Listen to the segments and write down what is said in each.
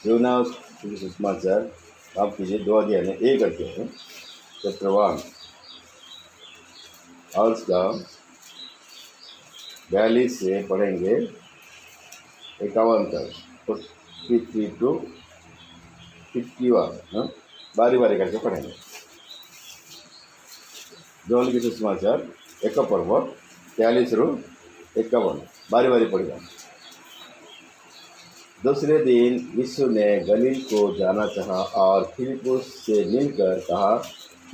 यूहन्ना सुसमाचार माफ कीजिए 2 अध्याय में 1 अध्याय चैप्टर 1 और उसका 42 से पढ़ेंगे 51 तक 43 to 51 बारी बारी करके पढ़ेंगे। जोहन की सुसमाचार 1 पर्व 43 ରୁ 51 बारी बारी पढ़ेगा। दूसरे दिन यीशु ने गलील को जाना चाहा और फिलिपुस से मिलकर कहा,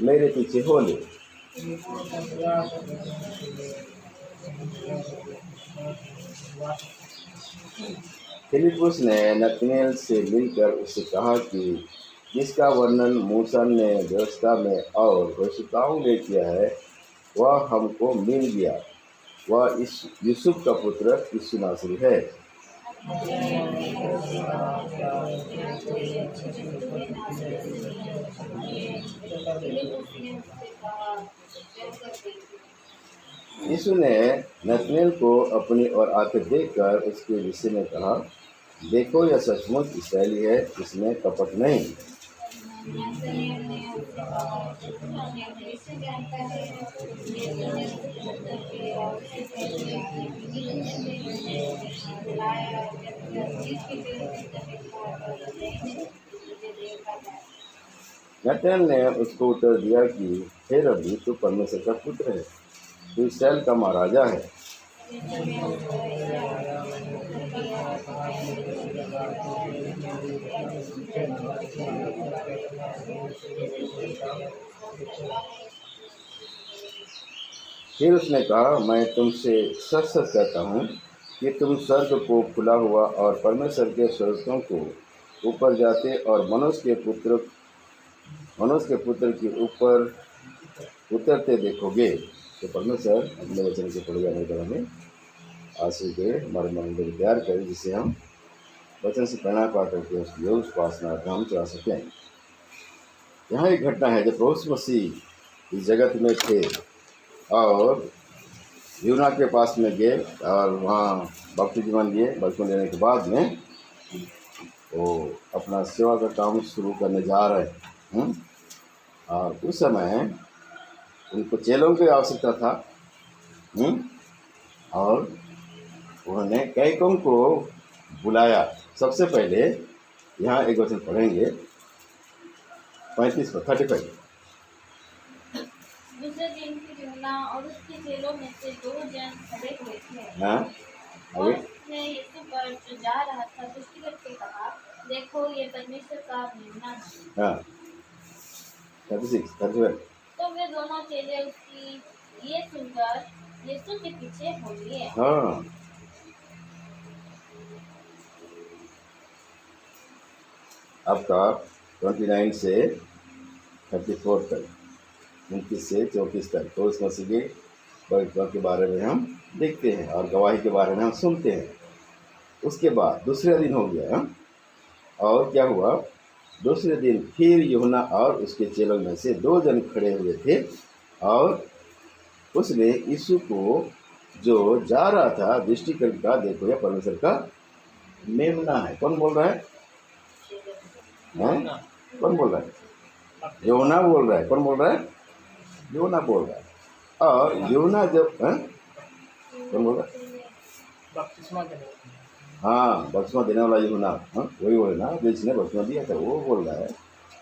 मेरे पीछे हो ले। फिलिपुस ने नतनएल से मिलकर उससे कहा कि जिसका वर्णन मूसा ने व्यवस्था में और भविष्यवक्ताओं ने किया है वह हमको मिल गया। वह यूसुफ का पुत्र यीशु नासरी है। यीशु ने नतनएल को अपनी ओर आते देखकर उसके विषय में कहा, देखो यह सचमुच इस्राएली है, इसमें कपट नहीं। नतनएल ने उसको उत्तर दिया कि हे रब्बी, तू परमेश्वर का पुत्र है, तू इस्राएल का महाराजा है। फिर उसने कहा, मैं तुमसे सच सच कहता हूँ कि तुम स्वर्ग को खुला हुआ और परमेश्वर के स्वर्गों को ऊपर जाते और मनुष्य के पुत्र के ऊपर उतरते देखोगे। तो परमेश्वर अपने वचन के पढ़ जाने पर हमें आंसू के हमारे मन में तैयार करें, जिसे हम वचन से प्रेरणा पा करके उसकी योग उपासना हम चला सकें। यहाँ एक घटना है जब प्रभु मसीह इस जगत में थे और यूहन्ना के पास में गए और वहाँ बपतिस्मा लिए। बपतिस्मा लेने के बाद में वो अपना सेवा का काम शुरू करने जा रहे हैं। और उस समय उनको चेलों की आवश्यकता था। और उन्होंने कैकों को बुलाया। सबसे पहले यहाँ एक वचन पढ़ेंगे 35 पर 35। दूसरे दिन फिर यूहन्ना और उसके चेलों में से 2 जन खड़े हुए थे। हाँ, और उसने यीशु पर जो जा रहा था दृष्टि करके कहा, देखो ये परमेश्वर का मेमना है। हाँ, 36 तो वे दोनों चेले उसकी ये सुनकर यीशु के पीछे हो लिए। हाँ, आपका 29 से 34 तक, 29 से 34 तक तो उस मसीह के भविष्य के बारे में हम देखते हैं और गवाही के बारे में हम सुनते हैं। उसके बाद दूसरा दिन हो गया। और क्या हुआ? दूसरे दिन फिर यूहन्ना और उसके चेलों में से 2 जन खड़े हुए थे और उसने यीशु को जो जा रहा था दृष्टि करके कहा, देखो यह परमेश्वर का मेमना है। कौन बोल रहा है? कौन बोल रहा है? यूहन्ना बोल रहा है। कौन बोल रहा है? यूहन्ना बोल रहा है। और यूहन्ना जब कौन बोल रहा है? हाँ, बपतिस्मा देने वाला यूहन्ना, वही बोले ना जिसने बपतिस्मा दिया था, वो बोल रहा है।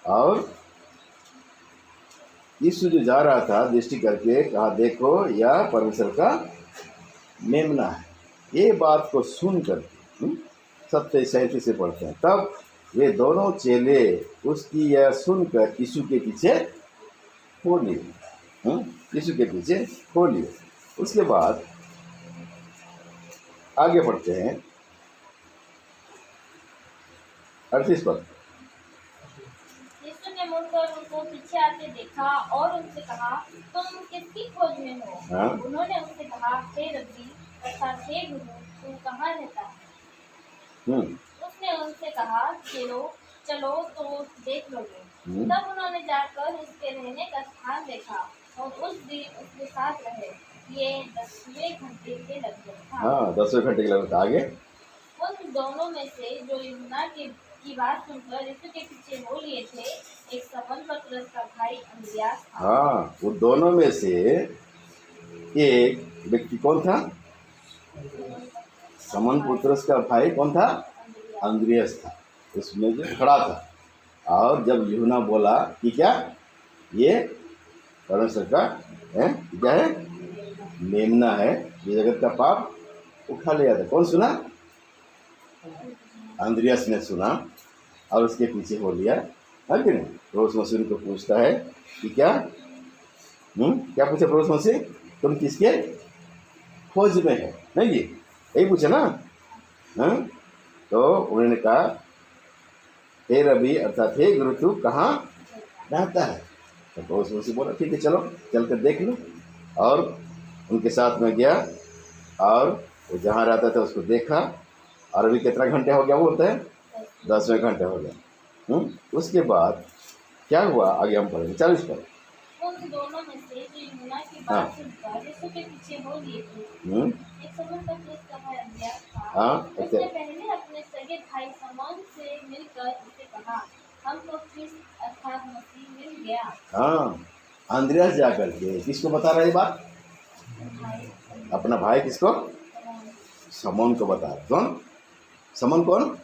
और यीशु जो जा रहा था दृष्टि करके कहा, देखो यह परमेश्वर का मेमना है। ये बात को सुनकर 37 से पढ़ते हैं। तब वे दोनों चेले उसकी यह सुनकर यीशु के पीछे हो लिए। यीशु के पीछे हो लिए। उसके बाद आगे बढ़ते हैं 38 पर। यीशु ने मुड़कर उनको पीछे आते देखा और उनसे कहा, तुम किसकी खोज में हो? हाँ? उन्होंने उससे कहा, हे रब्बी अर्थात हे गुरु, तू कहाँ रहता है? उसने उनसे कहा, चलो तो देख लोगे। तब उन्होंने जाकर उसके रहने का स्थान देखा और उस दिन उसके साथ रहे। ये 10वें घंटे के लगभग था। हाँ, 10वें घंटे के लगभग। आगे उन दोनों में से जो यूहन्ना के की बात सुनकर यीशु के पीछे हो लिए थे एक समन पतरस का भाई अंद्रयास था। हाँ, वो दोनों में से एक व्यक्ति कौन था? समन पतरस का भाई कौन था? अंद्रियास था। उसमें जो खड़ा था। और जब यूहन्ना बोला कि क्या ये परमेश्वर का है, क्या है, मेमना है, ये जगत का पाप उठा लिया था। कौन सुना? अंद्रियास ने सुना और उसके पीछे हो लिया, है कि नहीं? परोस मसीह को पूछता है कि क्या क्या पूछे परोस मसीह, तुम किसके खोज में है? नहीं जी, यही पूछे ना। हाँ, तो उन्होंने कहा हे रबी अर्थात हे गुरु तू कहाँ रहता है? तो परोस मसीह बोला ठीक है चलो चल कर देख लो। और उनके साथ में गया और वो जहाँ रहता था उसको देखा। और अभी कितना घंटे हो गया वो बोलते हैं? 10वें घंटे हो गया। उसके बाद क्या हुआ आगे हम पढ़ेंगे 40 पर। उन दोनों में से जो यूहन्ना की हाँ। बात सुनकर यीशु के पीछे हो लिए थे एक समन पतरस का भाई अंद्रयास था। हाँ, उसने पहले अपने सगे भाई समौन से मिलकर उसे कहा हमको ख्रिस्त अर्थात मसीह मिल गया। हाँ, अंद्रयास जाकर के किसको बता रहा है ये बात? अपना भाई किसको? समौन को बता रहा। कौन? समौन कौन?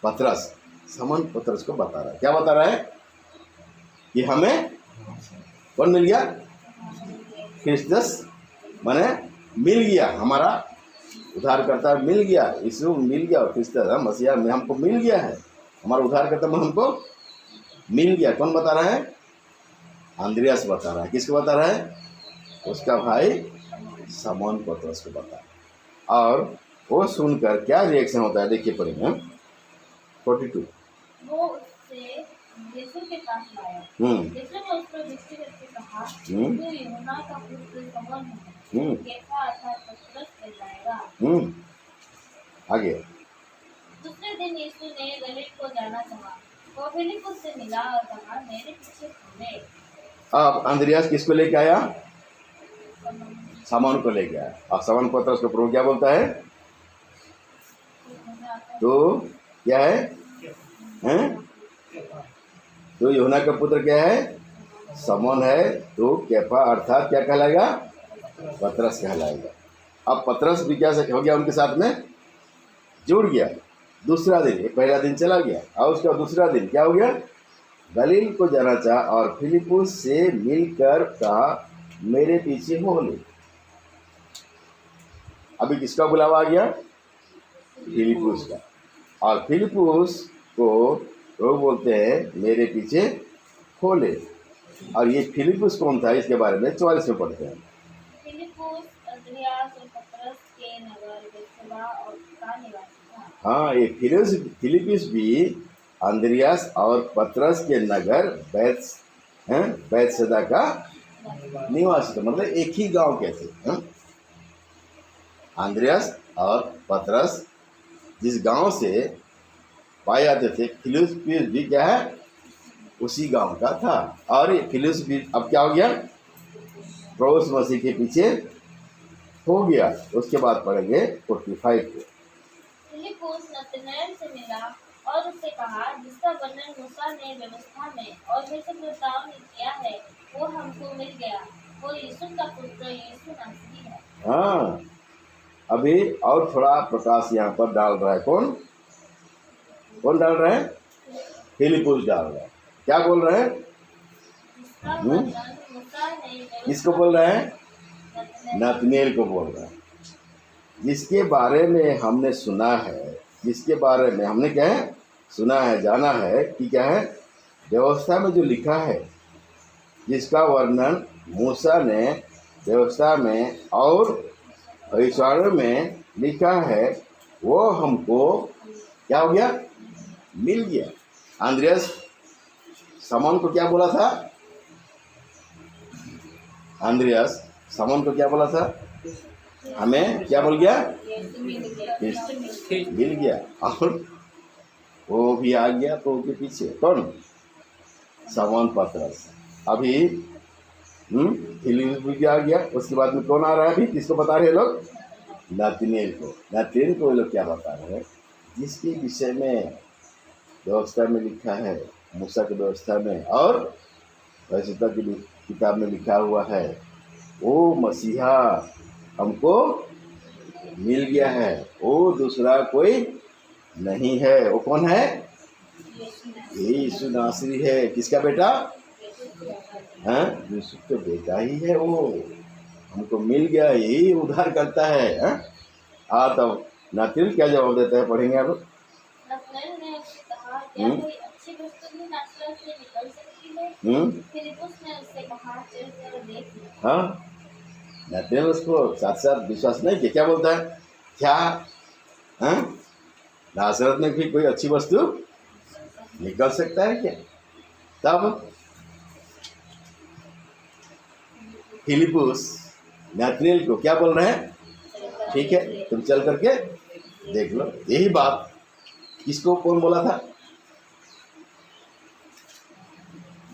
पतरस। समौन पतरस को बता रहा है। क्या बता रहा है? कि हमें कौन मिल गया? क्रिस्टस, माने मिल गया, हमारा उद्धारकर्ता मिल गया, यीशु मिल गया, क्रिस्टस मसीहा में हमको मिल गया है, हमारा उद्धारकर्ता में हमको मिल गया। कौन बता रहा है? अंद्रयास बता रहा है। किसको बता रहा है? उसका भाई समौन पतरस को बता रहा है। और वो सुनकर क्या रिएक्शन होता है देखिए पढ़ेंगे 42। वो उससे यीशु के पास लाया। यीशु ने उसको दृष्टि करके कहा तू यूहन्ना का पुत्र समौन है, कैफा अर्थात पतरस कहलाएगा। आगे दूसरे दिन यीशु ने गलील को जाना चाहा। वो फिलिप्पुस से मिला और कहा मेरे पीछे चले। अब अंद्रयास किसको लेके आया? समौन को लेके आया। और समौन पतरस को प्रभु क्या बोलता है? तो क्या है? तो यूहन्ना का पुत्र क्या है? समौन है। तो कैफा अर्थात क्या कहलाएगा? पतरस कहलाएगा। अब पतरस भी क्या हो गया? उनके साथ में जुड़ गया। दूसरा दिन, एक पहला दिन चला गया और उसका दूसरा दिन क्या हो गया? गलील को जाना चाहा और फिलिप्पुस से मिलकर कहा मेरे पीछे हो ले। अभी किसका बुलावा आ गया? फिलिप्पुस का। और फिलिप्पुस को वो बोलते हैं मेरे पीछे हो ले। और ये फिलिप्पुस कौन था इसके बारे में 44 में पढ़ते हैं। फिलिप्पुस अंद्रयास और पतरस के नगर बेथसदा और का निवासी था। हाँ, ये फिलिप्पुस भी अंद्रयास और पतरस के नगर बेथसदा का निवासी था। मतलब एक ही गांव के थे। अंद्रयास और पतरस जिस गांव से पाए जाते थे, फिलिप्पुस भी क्या है? उसी गांव का था। और ये फिलिप्पुस भी अब क्या हो गया? प्रभु मसीह के पीछे हो गया। उसके बाद पढ़ेंगे 45 को। फिलिप्पुस नतनएल से मिला और उससे कहा जिसका वर्णन मूसा ने व्यवस्था में और भविष्यद्वक्ताओं ने किया है वो हमको मिल गया। वो यीशु का पुत्र यीशु नासरी है। हाँ, अभी और थोड़ा प्रकाश यहाँ पर डाल रहा है। कौन डाल रहा है? फिलिप्पुस डाल रहा है। क्या बोल रहा है? किसको बोल रहा है? नतनएल को बोल रहा है। जिसके बारे में हमने सुना है, जिसके बारे में हमने क्या है? सुना है, जाना है कि क्या है? व्यवस्था में जो लिखा है, जिसका वर्णन मूसा ने व्यवस्था में और भविष्यवाणी में लिखा है, वो हमको क्या हो गया? मिल गया। अंद्रयास समौन को क्या बोला था? अंद्रयास समौन को क्या बोला था? हमें क्या बोल गया? मिल गया। और वो भी आ गया तो के पीछे। कौन? समौन पतरस। अभी फिलिप्पुस भी आ गया। उसके बाद में कौन आ रहा है? अभी किसको बता रहे हैं लोग? नतनएल को। नतनएल को लोग क्या बता रहे हैं? जिसके विषय में व्यवस्था में लिखा है, मूसा की व्यवस्था में और परिशुद्धता की किताब में लिखा हुआ है, वो मसीहा हमको मिल गया है, वो दूसरा कोई नहीं है। वो कौन है? ये यीशु नासरी है। किसका बेटा? हाँ, यूसुफ तो बेटा ही है। वो हमको मिल गया, यही उद्धार करता है। हाँ, तब नातिल क्या जवाब देता है, पढ़ेंगे आप। नतनएल ने उससे कहा, क्या कोई अच्छी वस्तु भी नासरत से निकल सकती है? फिलिप्पुस ने उससे कहा, चलकर देख लो। हाँ, नातिल उसको साथ साथ विश्वास नहीं किया। क्या बोलता है? क्या नासरत में भी कोई अच्छी वस्तु निकल सकता है क्या? तब फिलिप्पुस नातनेल को क्या बोल रहे हैं? ठीक है, तुम चल करके देख लो। यही बात किसको कौन बोला था?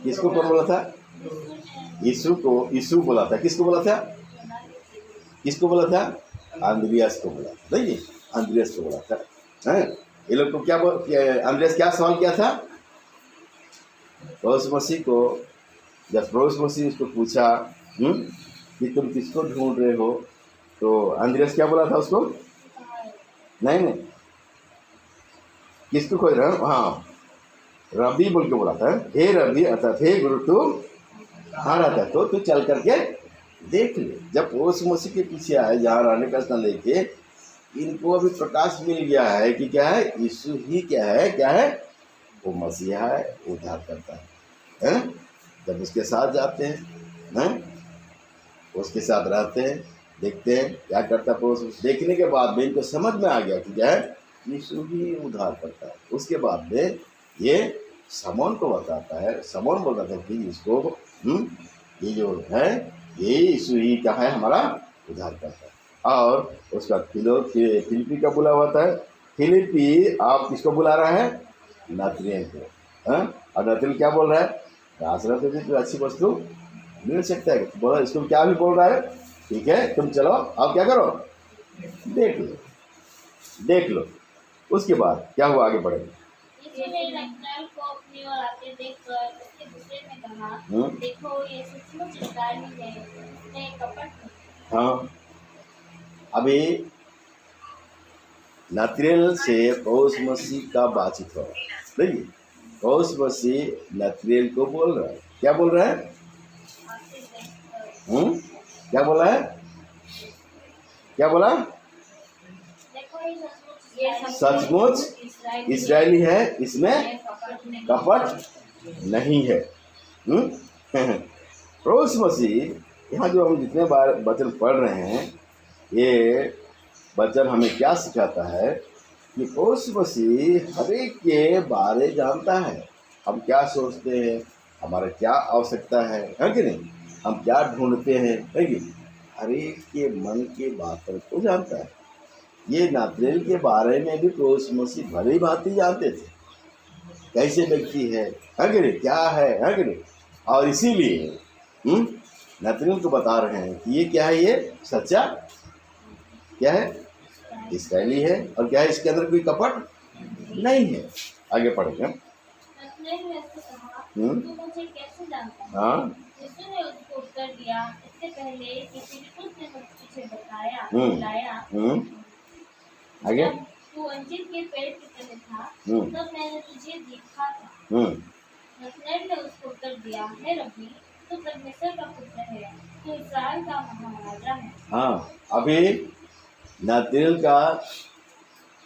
किसको कौन बोला था? यीशु को। यीशु बोला था। किसको बोला था? किसको बोला था? अंद्रियास को बोला था। नहीं, अंद्रियास को बोला था। हैं, ये लोग को क्या अंद्रियास क्या सवाल किया था? प्रभु मसीह को, जब प्रभु मसीह उसको पूछा कि तुम किसको ढूंढ रहे हो, तो अंद्रियास क्या बोला था उसको? नहीं, किसको खोज रहे हो? हाँ, रबी बोल के बोला था। हे रबी, अर्थात हे गुरु, तू कहाँ रहता है? तो तू चल करके देख ले। जब प्रभु मसीह के पीछे आए, जहाँ रहने का स्थान लेके, इनको अभी प्रकाश मिल गया है कि क्या है? यीशु ही क्या है? वो मसीहा है, उद्धार करता है। जब उसके साथ जाते हैं, उसके साथ रहते हैं, देखते हैं क्या करता है। देखने के बाद में इनको समझ में आ गया कि क्या है? यीशु ही उद्धार करता है। उसके बाद में ये समौन को बताता है। समौन बोलता था कि इसको ये जो है, ये यीशु ही क्या है? हमारा उद्धार करता है। और उसका फिलिपी का बुला हुआ था। फिलिपी आप किसको बुला रहा है? नातनेल को। और नातनेल क्या बोल रहा है? नासरत में तो अच्छी वस्तु मिल सकता है। बोला, इसको क्या भी बोल रहा है? ठीक है, तुम चलो, अब क्या करो? देख लो। उसके बाद क्या हुआ? आगे बढ़े। यीशु ने नतनएल को अपनी ओर आते देखकर उसके गुस्से में कहा, देखो, ये सचमुच इस्राएली है, इसमें कपट नहीं। हाँ, अभी नातनेल से प्रभु मसीह का बातचीत हो। देखिए, प्रभु मसीह नातनेल को बोल रहा है। क्या बोल रहा है? क्या बोला है? क्या बोला? सचमुच इस्राएली है, इसमें कपट नहीं है। प्रभु मसीह यहाँ जो हम जितने बार वचन पढ़ रहे हैं, ये वचन हमें क्या सिखाता है कि प्रभु मसीह हर एक के बारे जानता है। हम क्या सोचते हैं, हमारा क्या आवश्यकता है कि नहीं, हम क्या ढूंढते हैं, है कि हर एक के मन के बातों को जानता है। ये नातनेल के बारे में भी प्रभु मसीह भली भांति जानते थे, कैसे व्यक्ति है कि नहीं, क्या है कि नहीं। और इसीलिए नातनेल को बता रहे हैं कि ये क्या है? ये सच्चा क्या है? इस्राएली है। और क्या है? इसके अंदर कोई कपट नहीं है। आगे पढ़ेंगे। नतनएल ने उससे कहा, तू मुझे कैसे जानता है? हाँ, यीशु ने उसको उत्तर दिया, इससे पहले कि फिलिप्पुस ने तुझे बुलाया, आगे। जब तू अंजीर के पेड़ की तले था, तब मैंने तुझे देखा था। नतनएल ने उसको उत्तर दिया, हे रब्बी, तू परमेश्वर का पुत्र है, तू इस्राएल का महाराजा है। हाँ, अभी नातनेल का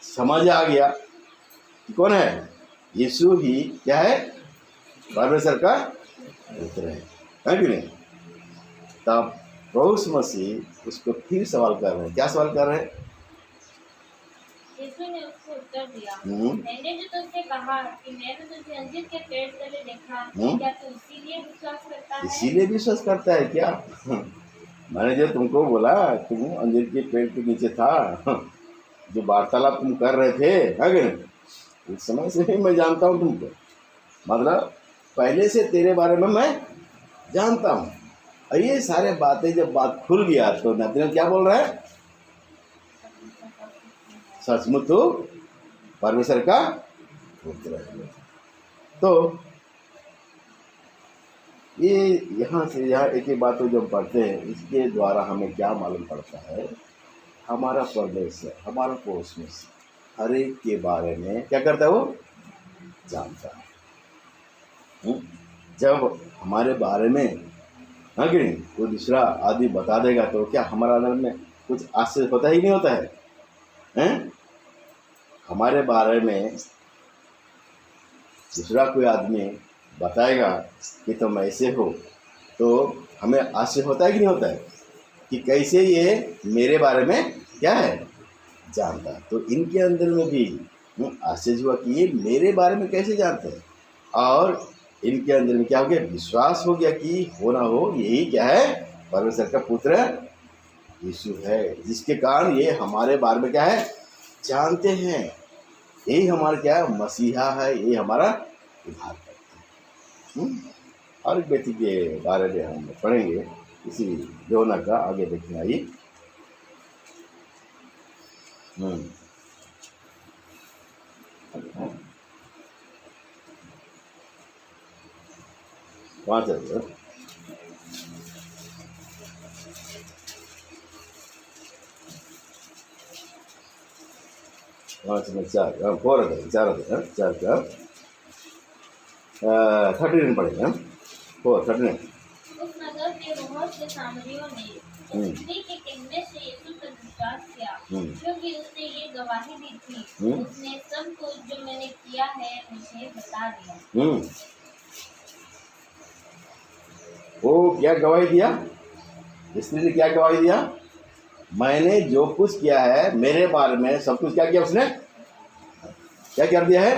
समझ आ गया कि कौन है? यीशु ही क्या है? परमेश्वर का पुत्र है कि नहीं। तब प्रभु मसीह उसको फिर सवाल कर रहे हैं। क्या सवाल कर रहे हैं? यीशु ने उसको उत्तर दिया, मैंने जो तुझसे कहा कि मैंने तुझे अंजीर के पेड़ तले देखा, क्या तू इसीलिए विश्वास करता है? इसीलिए विश्वास करता है क्या? मैंने जो तुमको बोला, तुम अंजीर के पेड़ के नीचे था, जो वार्तालाप तुम कर रहे थे, है कि नहीं, उस समय से ही मैं जानता हूँ तुमको। मतलब पहले से तेरे बारे में मैं जानता हूँ। और ये सारे बातें जब बात खुल गया, तो नातनेल क्या बोल रहा है? सचमुच तो परमेश्वर का पुत्र है। तो ये यहाँ से यहाँ एक एक बात को जब पढ़ते हैं, इसके द्वारा हमें क्या मालूम पड़ता है, हमारा परमेश्वर, हमारा पोषमेश हर एक के बारे में क्या करता है, वो जानता है। जब हमारे बारे में हाँ कि नहीं कोई दूसरा आदमी बता देगा तो क्या हमारा अंदर में कुछ आश्चर्य होता ही नहीं होता है, हैं? हमारे बारे में दूसरा कोई आदमी बताएगा कि तुम ऐसे हो, तो हमें आश्चर्य होता है कि नहीं होता है कि कैसे ये मेरे बारे में क्या है जानता है। तो इनके अंदर में भी आश्चर्य हुआ कि ये मेरे बारे में कैसे जानते हैं, और इनके अंदर में क्या हो गया, विश्वास हो गया कि हो ना हो यही क्या है, परमेश्वर का पुत्र यीशु है, जिसके कारण ये हमारे बारे में क्या है जानते हैं। यही हमारा क्या है, मसीहा है, यही हमारा उद्धार करता है। और एक व्यक्ति के बारे में हम पढ़ेंगे इसी योना का, आगे देखना आइए। वहाँ चलिए, 4 का 39 पढ़ेंगे। 4:39। उस नगर के बहुत से सामरियों ने उस स्त्री के कहने से यीशु पर विश्वास किया, क्योंकि उसने ये गवाही दी थी, उसने सब कुछ जो मैंने किया है मुझे बता दिया। वो क्या गवाही दिया, स्त्री ने क्या गवाही दिया, मैंने जो कुछ किया है मेरे बारे में सब कुछ क्या किया, उसने क्या कर दिया है,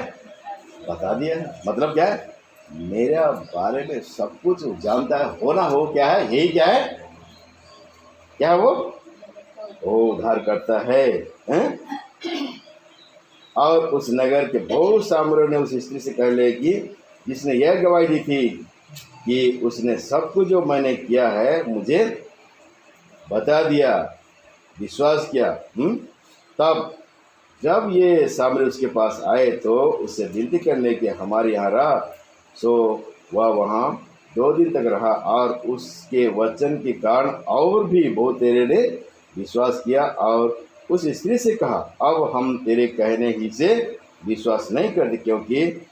बता दिया है। मतलब क्या है, मेरे बारे में सब कुछ जानता है, हो ना हो क्या है, यही क्या है, क्या है वो उद्धार करता है, और उस नगर के बहुत सामरियों ने उस स्त्री से कह ले कि जिसने यह गवाही दी थी कि उसने सब कुछ जो मैंने किया है मुझे बता दिया, विश्वास किया। तब जब ये सामरी उसके पास आए तो उससे विनती करने के हमारे यहाँ रहा, सो वह वहाँ 2 दिन तक रहा, और उसके वचन के कारण और भी बहुत तेरे ने विश्वास किया। और उस स्त्री से कहा, अब हम तेरे कहने ही से विश्वास नहीं करते, क्योंकि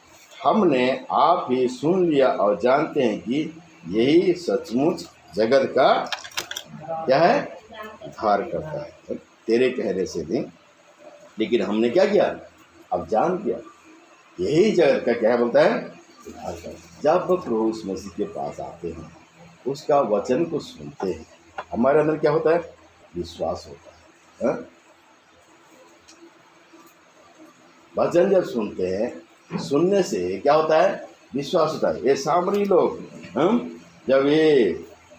हमने आप ही सुन लिया और जानते हैं कि यही सचमुच जगत का क्या है, उद्धार करता है, तेरे कहने से नहीं, लेकिन हमने क्या किया, अब जान किया यही जगत का क्या बोलता है, उद्धार करता है। जब प्रभु उस मसीह के पास आते हैं, उसका वचन को सुनते हैं, हमारे अंदर क्या होता है, विश्वास होता है। वचन जब सुनते हैं, सुनने से क्या होता है, विश्वास होता है। ये सामरी लोग जब ये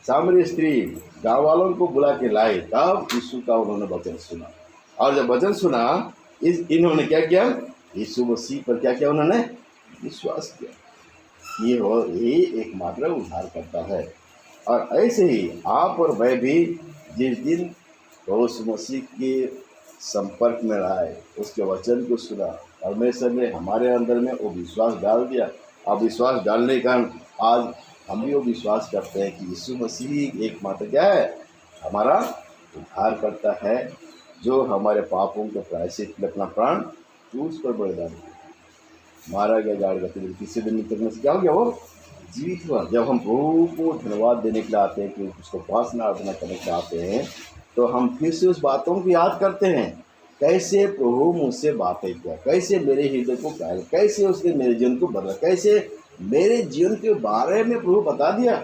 सामरी स्त्री गाँव वालों को बुला के लाए, तब यीशु का उन्होंने वचन सुना, और जब वचन सुना इन्होंने क्या किया, यीशु मसीह पर क्या किया, उन्होंने विश्वास किया। ये एकमात्र उद्धार करता है। और ऐसे ही आप और मैं भी जिस दिन उस मसीह के संपर्क में आए, उसके वचन को सुना, परमेश्वर ने हमारे अंदर में वो विश्वास डाल दिया। अब विश्वास डालने के कारण आज हम भी वो विश्वास करते हैं कि यीशु मसीह एकमात्र क्या है, हमारा उद्धार करता है, जो हमारे पापों के प्रायश्चित के लिए अपना प्राण क्रूस पर बलिदान किया, मारा गया, गाड़ गया, तीसरे दिन तक में क्या हो गया, वो जीवित हुआ। जब हम प्रभु को धन्यवाद देने के लिए आते हैं, कि उसको उपासना आराधना करने के लिए आते हैं, तो हम फिर से उस बातों को याद करते हैं, कैसे प्रभु मुझसे बातें किया, कैसे मेरे हृदय को गाया, कैसे उसने मेरे जीवन को बदला, कैसे मेरे जीवन के बारे में प्रभु बता दिया।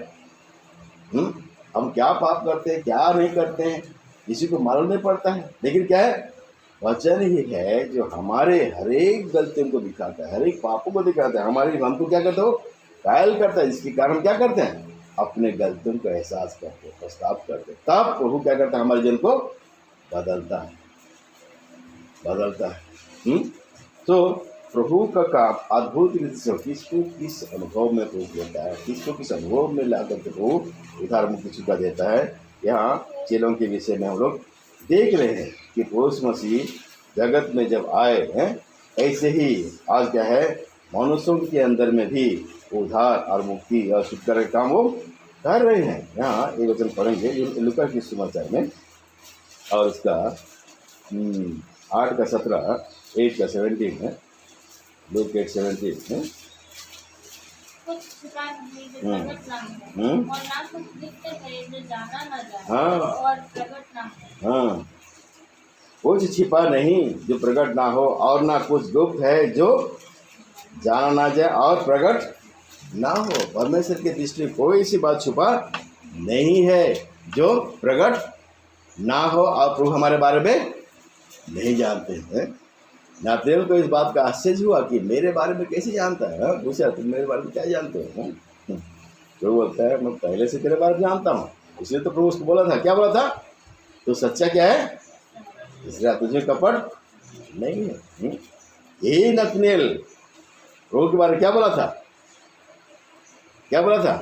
हम क्या पाप करते हैं, क्या नहीं करते हैं, किसी को मालूम नहीं पड़ता है, लेकिन क्या है, वचन ही है जो हमारे हर एक गलतियों को दिखाता है, हर एक पापों को दिखाता है, हमारी हमको क्या करता हो, कायल करता है, जिसके कारण क्या करते हैं, अपने गलतियों का एहसास करते हैं, पछतावा करते हैं। तब प्रभु क्या करता है, हमारे जीवन को बदलता है। तो प्रभु का काम अद्भुत रीति से किसको किस अनुभव में प्रभु देता है, किसको किस अनुभव में लाकर के प्रभु उद्धार मुक्ति सुविधा देता है। यहाँ चेलों के विषय में हम लोग देख रहे हैं कि प्रभु मसीह जगत में जब आए हैं, ऐसे ही आज क्या है, मनुष्यों के अंदर में भी उद्धार और मुक्ति और छुटकारा का काम वो कर रहे हैं। यहाँ एक वचन पढ़ेंगे लूका की सुसमाचार में, और उसका 8:17, 8:17 है, लूक 8:17 है। कुछ छिपा नहीं जो प्रकट ना हो, और ना कुछ लिखते हैं जो जाना ना जाए हाँ और प्रकट ना हो। हाँ, कुछ छिपा नहीं जो प्रकट ना हो, और ना कुछ गुप्त है जो जाना ना जाए और प्रकट ना हो। परमेश्वर की दृष्टि कोई सी बात छुपा नहीं है जो प्रकट ना हो, और प्रभु हमारे बारे में नहीं जानते हैं। नाथानिएल को इस बात का आश्चर्य हुआ कि मेरे बारे में कैसे जानता है। पूछा, तुम मेरे बारे में क्या जानते हो? प्रभु बोलता है, मैं पहले से तेरे बारे में जानता हूँ। इसलिए तो प्रभु उसको बोला था, क्या बोला था? तो सच्चा क्या है, इसलिए तुझे कपट नहीं है। यही नाथानिएल प्रभु के बारे में क्या बोला था? क्या बोला था?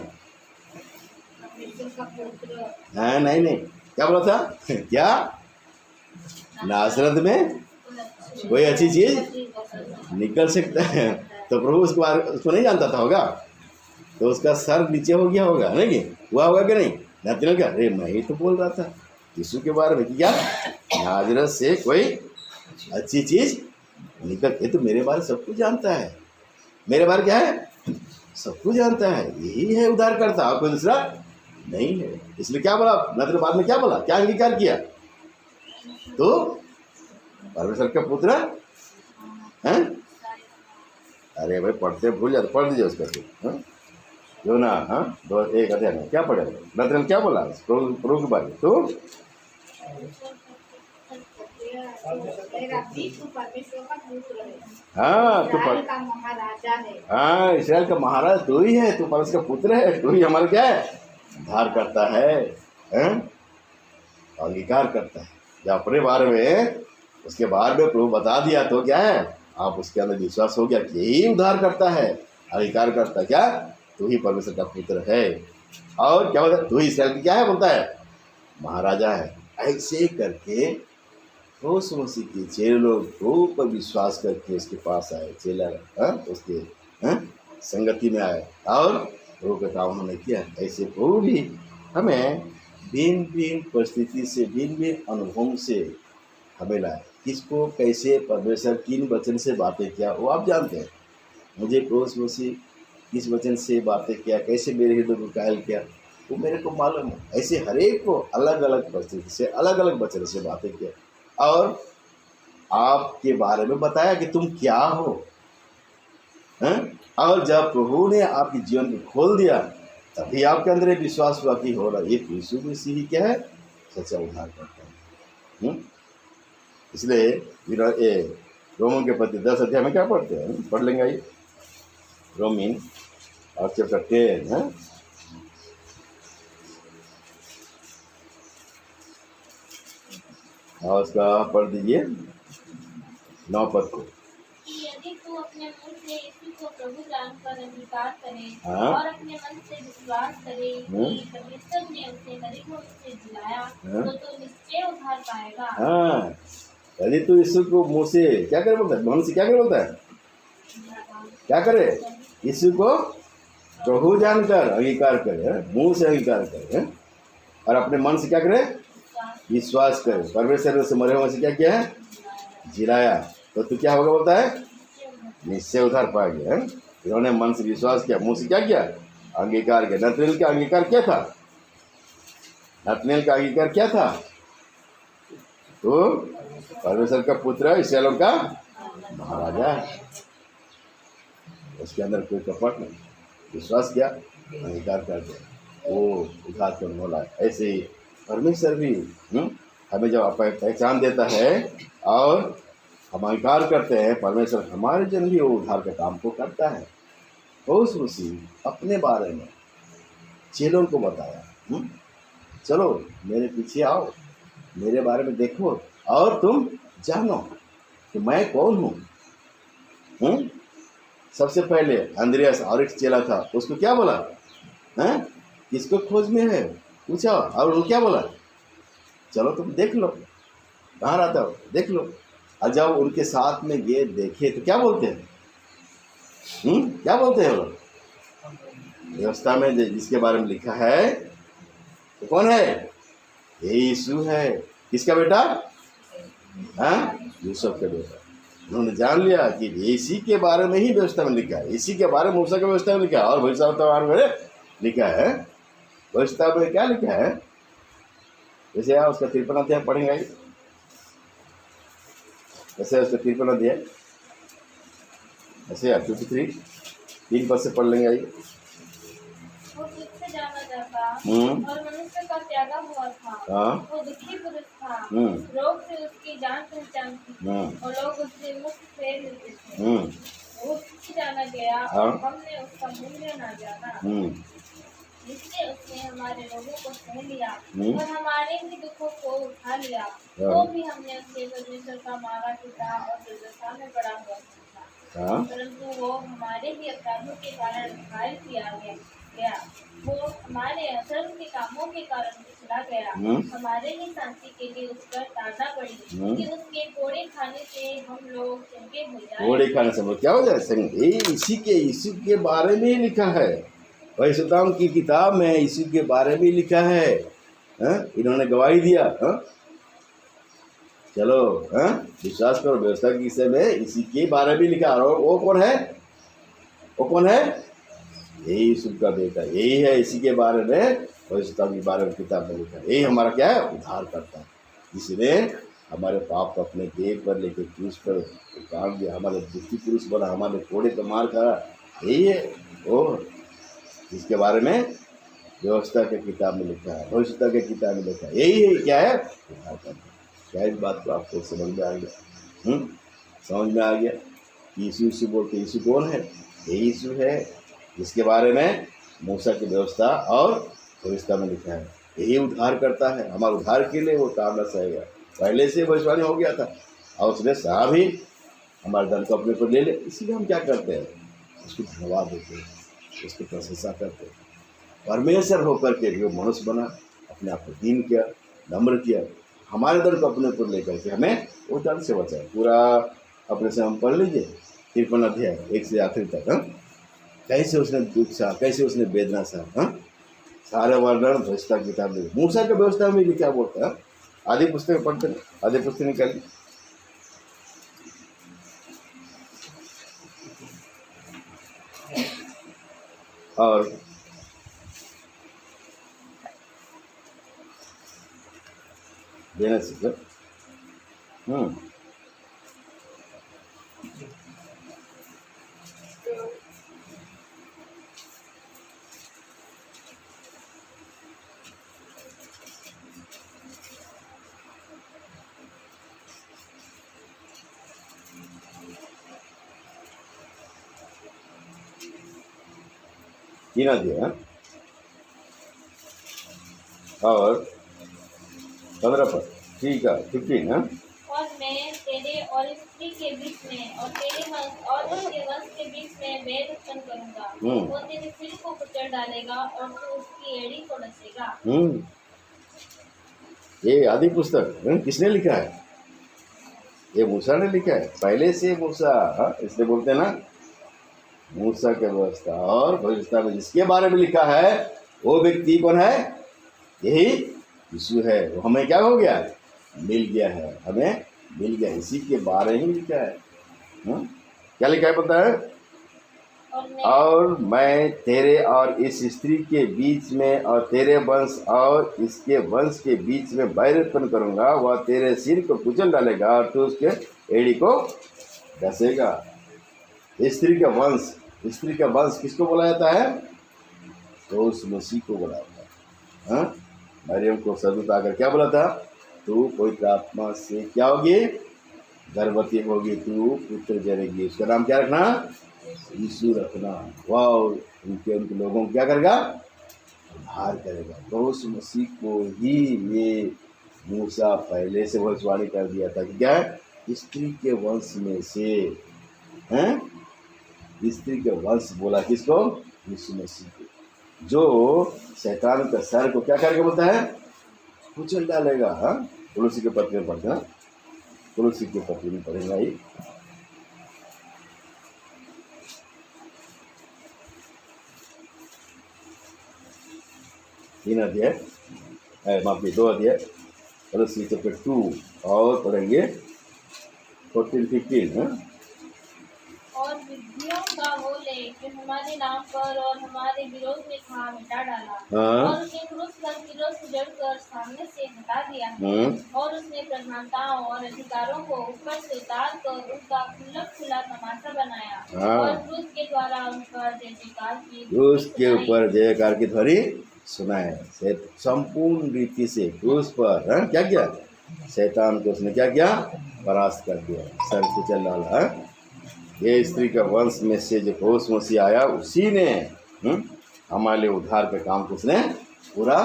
हाँ, नहीं, क्या बोला था? क्या नासरत में कोई अच्छी चीज निकल सकता है? तो प्रभु उसको नहीं जानता था होगा, तो उसका सर नीचे हो गया होगा, नहीं हुआ होगा कि नहीं? नाथानिएल क्या, अरे मैं ही तो बोल रहा था यीशु के बारे में कि क्या नाजरत से कोई अच्छी चीज निकल। ये तो मेरे बारे सब कुछ जानता है, मेरे बारे क्या है, सब कुछ जानता है। यही है उद्धार करता, और कोई दूसरा नहीं है। इसलिए क्या बोला नाथानिएल बाद में, क्या बोला, क्या अंगीकार किया? तो परमेश्वर का पुत्र हैं। अरे भाई पढ़ते भूल जाते, पढ़ दीजिए उसका। जो ना 2:1 अध्याय में क्या पढ़े नाथानिएल, क्या बोला प्रभु के बारे में? तो हाँ, तो हाँ, इस्राएल का महाराज तू ही है, तू परमेश्वर का पुत्र है, तू ही हमारा क्या है, उद्धार करता है, अंगीकार करता है। जब अपने बारे में उसके बारे में प्रभु बता दिया तो क्या है, आप उसके अंदर विश्वास हो गया कि यही उद्धार करता है, अंगीकार करता है, क्या तू ही परमेश्वर का पुत्र है। और क्या बोलता है, तू ही इस्राएल की क्या है, बोलता है महाराजा है। ऐसे करके उस मसीह के चेले लोग प्रभु पर विश्वास करके उसके पास आए, चेला उसके संगति में आए, और प्रभु का काम उन्होंने किया। ऐसे प्रभु भी हमें भिन्न भिन्न परिस्थिति से, भिन्न भिन्न अनुभव से हमें लाए। किसको कैसे परमेश्वर किन वचन से बातें किया वो आप जानते हैं। मुझे प्रभु मसीह किस वचन से बातें किया, कैसे मेरे हृदय को कायल किया, वो मेरे को मालूम है। ऐसे हर एक को अलग अलग परिस्थिति से, अलग अलग वचन से बातें किया, और आपके बारे में बताया कि तुम क्या हो। और जब प्रभु ने आपके जीवन को खोल दिया, तभी आपके अंदर एक विश्वास हुआ कि हो रहा ये यीशु मसीह ही क्या है, सच्चा उद्धार करता है। इसलिए रोमन के पत्र 10 अध्याय में क्या पढ़ते हैं, पढ़ लेंगे आइए। रोमिन और चैप्टर 10 है, और उसका पढ़ दीजिए 9 पद को। यदि तू अपने मुंह से यीशु को प्रभु जानकर अंगीकार करे, हाँ। और अपने मन से विश्वास करे कि परमेश्वर ने उसे मरे हुए से जिलाया, तो तू निश्चय उद्धार पाएगा। हाँ, यदि तू यीशु को मुंह से क्या करे बोलता है, मन से क्या करे बोलता है, क्या करे, यीशु को प्रभु जानकर अंगीकार करे, मुंह से अंगीकार करे, और अपने मन से क्या करे, विश्वास करे परमेश्वर ने उसे मरे हुए से क्या किया है, जिलाया, तो तू क्या होगा बोलता है, निश्चय उद्धार पाएगा। इन्होंने मन से विश्वास किया, मुंह से क्या किया, अंगीकार किया। नाथानिएल का अंगीकार क्या था, नाथानिएल का अंगीकार क्या था, तो परमेश्वर का पुत्र, इस्राएल का महाराजा है, उसके अंदर कोई कपट नहीं, विश्वास किया, अंगीकार कर दिया, वो उद्धार करने वाला है। ऐसे ही परमेश्वर भी हमें जब पहचान देता है और हम अंगीकार करते हैं, परमेश्वर हमारे जन भी वो उद्धार के काम को करता है। उस मसीह अपने बारे में चेलों को बताया, चलो मेरे पीछे आओ, मेरे बारे में देखो, और तुम जानो कि मैं कौन हूँ। सबसे पहले अंद्रियास और एक चेला था, उसको क्या बोला, किसको खोज में है पूछा, और वो क्या बोला, चलो तुम देख लो, कहाँ रहता हो देख लो, और जब उनके साथ में ये देखे तो क्या बोलते हैं? क्या बोलते हैं वो लोग? व्यवस्था में जिसके बारे में लिखा है तो कौन है? ये यीशु है। किसका बेटा? यूसुफ का बेटा। उन्होंने जान लिया कि इसी के बारे में ही व्यवस्था में लिखा है, इसी के बारे में मूसा की व्यवस्था में लिखा है और भविष्यवाणी में लिखा है। व्यवस्था में क्या लिखा है? जैसे आप उसका 53 अध्याय पढ़ेंगे, ऐसे उसका 53 अध्याय ऐसे 53 3 पद से पढ़ लेंगे। आइए। वो तुझसे जाना जाता और मनुष्य का त्यागा हुआ था। वो दुखी पुरुष था, रोग से उसकी जान पहचान थी और लोग उससे मुक्त फेर लेते थे। वो तुझसे जाना गया और हमने उसका मूल्य न जाना, जिससे उसने हमारे लोगों को सह लिया और हमारे ही दुखों को उठा लिया। तो भी हमने उसके परमेश्वर का मारा पीटा और दुर्दशा में पड़ा हुआ था, परंतु वो हमारे ही अपराधों के कारण घायल किया गया, वो हमारे अधर्म के कामों के कारण पिछला गया। हमारे ही शांति के लिए उस पर ताड़ना पड़ी कि उसके कोड़े खाने से हम लोग चंगे हो जाएं। कोड़े खाने से क्या हो जाए? इसी के यीशु के बारे में ही लिखा है। परिशुद्धात्मा की किताब में यीशु के बारे में लिखा है। इन्होंने गवाही दिया। चलो विश्वास करो, व्यवस्था के विषय में इसी के बारे में लिखा। और वो कौन है? वो कौन है? यही यीशु का बेटा, यही है। इसी के बारे में परिशुद्धात्मा के बारे में किताब में लिखा है। यही हमारा क्या है? उद्धार करता है, जिसने हमारे पाप को अपने देह पर लेके क्रूस पर उतार दिया, हमारे दुखी पुरुष बना, हमारे कोड़े पर मार करा। यही है वो, जिसके बारे में व्यवस्था के किताब में लिखा है, भविष्यता के किताब में लिखा है। यही है क्या है? उद्धार करना। क्या इस बात को आपको समझ में आ गया? समझ में आ गया कि यीशु बोलते यीशु कौन है? यही यीशु है जिसके बारे में मूसा की व्यवस्था और भविष्यता में लिखा है। यही उद्धार करता है। हमारे उद्धार के लिए वो ताड़ना सहेगा। पहले से भविष्यवाणी हो गया था और उसने सहा भी, हमारे दर्द को अपने पर ले ले। इसीलिए हम क्या करते हैं? उसको धन्यवाद देते हैं, उसकी प्रशंसा करते हैं। परमेश्वर होकर के जो मनुष्य बना, अपने आप को दीन किया, नम्र किया, हमारे दर्द को अपने ऊपर लेकर के हमें वो दर्द से बचाए। पूरा अपने से हम पढ़ लीजिए 53 अध्याय 1 से आखिर तक। कैसे उसने दुख सहा, कैसे उसने वेदना सहा, सारे वर्णन भविष्यता की किताब में। मूसा के व्यवस्था में भी क्या बोलता है? आदि पुस्तक पढ़ते हैं, आदि पुस्तक निकालिए। और देना सीखो। गिना दिया। और 15 पर ठीक है 15। और मैं तेरे और स्त्री के बीच में और तेरे वंश और उसके वंश के बीच में बैर उत्पन्न करूंगा। वो तेरे सिर को कुचल डालेगा और तू उसकी एड़ी को डसेगा। ये आदि पुस्तक किसने लिखा है? ये मूसा ने लिखा है। पहले से मूसा, इसलिए बोलते हैं ना मूसा के व्यवस्था और भविष्यता में जिसके बारे में लिखा है वो व्यक्ति कौन है? यही यीशु है। वो हमें क्या हो गया? मिल गया है, हमें मिल गया। इसी के बारे ही लिखा है। क्या लिखा है पता है? और मैं तेरे और इस स्त्री के बीच में और तेरे वंश और इसके वंश के बीच में बैर उत्पन्न करूंगा। वह तेरे सिर को कुचल डालेगा और तू उसके एड़ी को डसेगा। स्त्री का वंश, स्त्री का वंश किसको बोला जाता है? तो उस मसीह को बोला जाता है। मरियम को स्वर्गदूत आकर क्या बोला था? तू पवित्र आत्मा से क्या होगी? गर्भवती होगी, तू पुत्र जनेगी। उसका नाम क्या रखना? यीशु रखना। वाह! उनके लोगों को क्या करेगा? उद्धार करेगा। तो उस मसीह को ही ये मूसा पहले से भविष्यवाणी कर दिया था कि क्या है? स्त्री के वंश में से हैं, स्त्री के वंश बोला किसको? यीशु मसीह को, जो शैतान का सर को क्या करके बोलता है? कुचल डालेगा। तुलसी के पत्र में पढ़ते हैं तुलसी के पत्र में पढ़ेगा ही। तीन अध्याय, माफी 2 अध्याय, तुलसी चैप्टर 2 और पढ़ेंगे 14-15। और विधियों का वो ले जो हमारे नाम पर और हमारे विरोध में था मिटा डाला, और उसे क्रूस पर किलो से जड़कर सामने से हटा दिया है। और उसने प्रधानताओं और अधिकारों को ऊपर से उतार कर उनका खुला तमाशा बनाया, और क्रूस के द्वारा उन पर जय जयकार की क्रूस के ऊपर जयकार की ध्वनि सुनाए। संपूर्ण रीति से क्रूस पर क्या किया, शैतान को उसने क्या किया, परास्त कर दिया, सर कुचल डाला। ये स्त्री का वंश में से जो पौष मसीह आया, उसी ने हमारे लिए उद्धार का काम को उसने पूरा